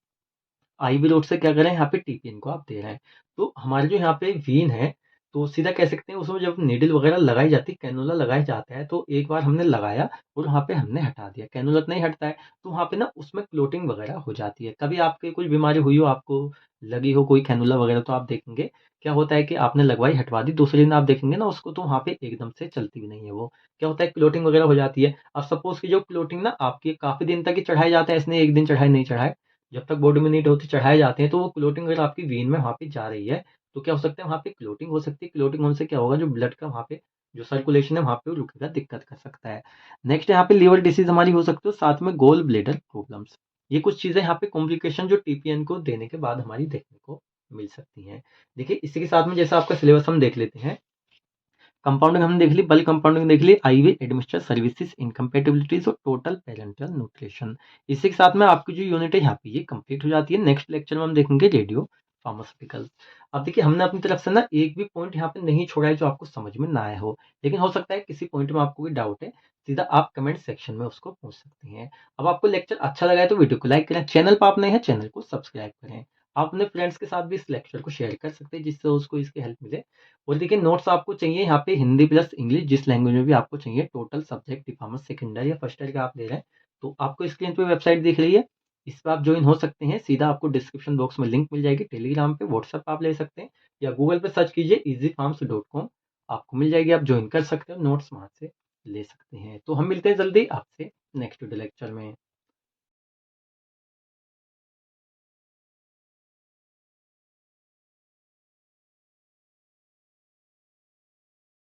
आईवी रोड से क्या करें, यहाँ पे टीपीएन को आप दे रहे हैं, तो हमारे जो यहाँ पे वीन है, तो सीधा कह सकते हैं उसमें जब नीडल वगैरह लगाई जाती है, कैनुला लगाया जाता है, तो एक बार हमने लगाया और वहाँ पे हमने हटा दिया, कैनुला तो नहीं हटता है, तो वहाँ पे ना उसमें क्लोटिंग वगैरह हो जाती है। कभी आपके कोई बीमारी हुई हो, आपको लगी हो कोई कैनुला वगैरह, तो आप देखेंगे क्या होता है कि आपने लगवाई, हटवा दी, दूसरे दिन आप देखेंगे ना उसको, तो वहाँ पे एकदम से चलती भी नहीं है वो। क्या होता है, क्लोटिंग वगैरह हो जाती है। अब सपोज की जो क्लोटिंग ना आपकी काफ़ी दिन तक ही चढ़ाया जाता है, इसने एक दिन चढ़ाए नहीं चढ़ाए, जब तक बॉडी में नीड होती चढ़ाए जाते हैं, तो वो क्लोटिंग अगर आपकी वेन में वहाँ पे जा रही है, तो क्या हो सकता है, वहाँ पे क्लोटिंग हो सकती है। क्लोटिंग होने से क्या होगा, जो ब्लड का वहाँ पे जो सर्कुलेशन है वहाँ पे वो रुकेगा, दिक्कत कर सकता है। नेक्स्ट यहाँ पे लिवर डिसीज़ हमारी हो सकती है, साथ में गोल ब्लैडर प्रॉब्लम्स। ये कुछ चीज़ें यहाँ पे कॉम्प्लिकेशन जो टीपीएन को देने के बाद हमारी देखने को मिल सकती हैं। देखिए इसी के साथ में जैसा आपका सिलेबस हम देख लेते हैं। कंपाउंडिंग हमने देख ली, बल्क कंपाउंडिंग देख ली, आईवी एडमिनिस्ट्रेड सर्विसेज, इनकम्पैटिबिलिटीज और टोटल पेरेंटल न्यूट्रिशन। इसी के साथ में आपकी जो यूनिट है यहाँ पे ये कंप्लीट हो जाती है। नेक्स्ट लेक्चर में हम देखेंगे रेडियो फार्मास्यूटिकल्स। अब देखिए हमने अपनी तरफ से ना एक भी पॉइंट यहाँ पे नहीं छोड़ा है जो आपको समझ में ना आया हो, लेकिन हो सकता है किसी पॉइंट में आपको कोई डाउट है, सीधा आप कमेंट सेक्शन में उसको पूछ सकते हैं। अब आपको लेक्चर अच्छा लगा है तो वीडियो को लाइक करें, चैनल पर आप नए हैं चैनल को सब्सक्राइब करें। आप अपने फ्रेंड्स के साथ भी इस लेक्चर को शेयर कर सकते हैं जिससे उसको इसकी हेल्प मिले। और देखिए नोट्स आपको चाहिए यहाँ पे हिंदी प्लस इंग्लिश, जिस लैंग्वेज में भी आपको चाहिए, total subject diploma second year या फर्स्ट ईयर का आप ले रहे हैं, तो आपको स्क्रीन पे वेबसाइट दिख रही है, इस पे आप ज्वाइन हो सकते हैं। सीधा आपको डिस्क्रिप्शन बॉक्स में लिंक मिल जाएगी, टेलीग्राम पे, व्हाट्सएप पे आप ले सकते हैं, या गूगल पे सर्च कीजिए easyfarms.com, आपको मिल जाएगी, आप ज्वाइन कर सकते हो, नोट्स वहाँ से ले सकते हैं। तो हम मिलते हैं जल्दी आपसे नेक्स्ट वीडियो लेक्चर में।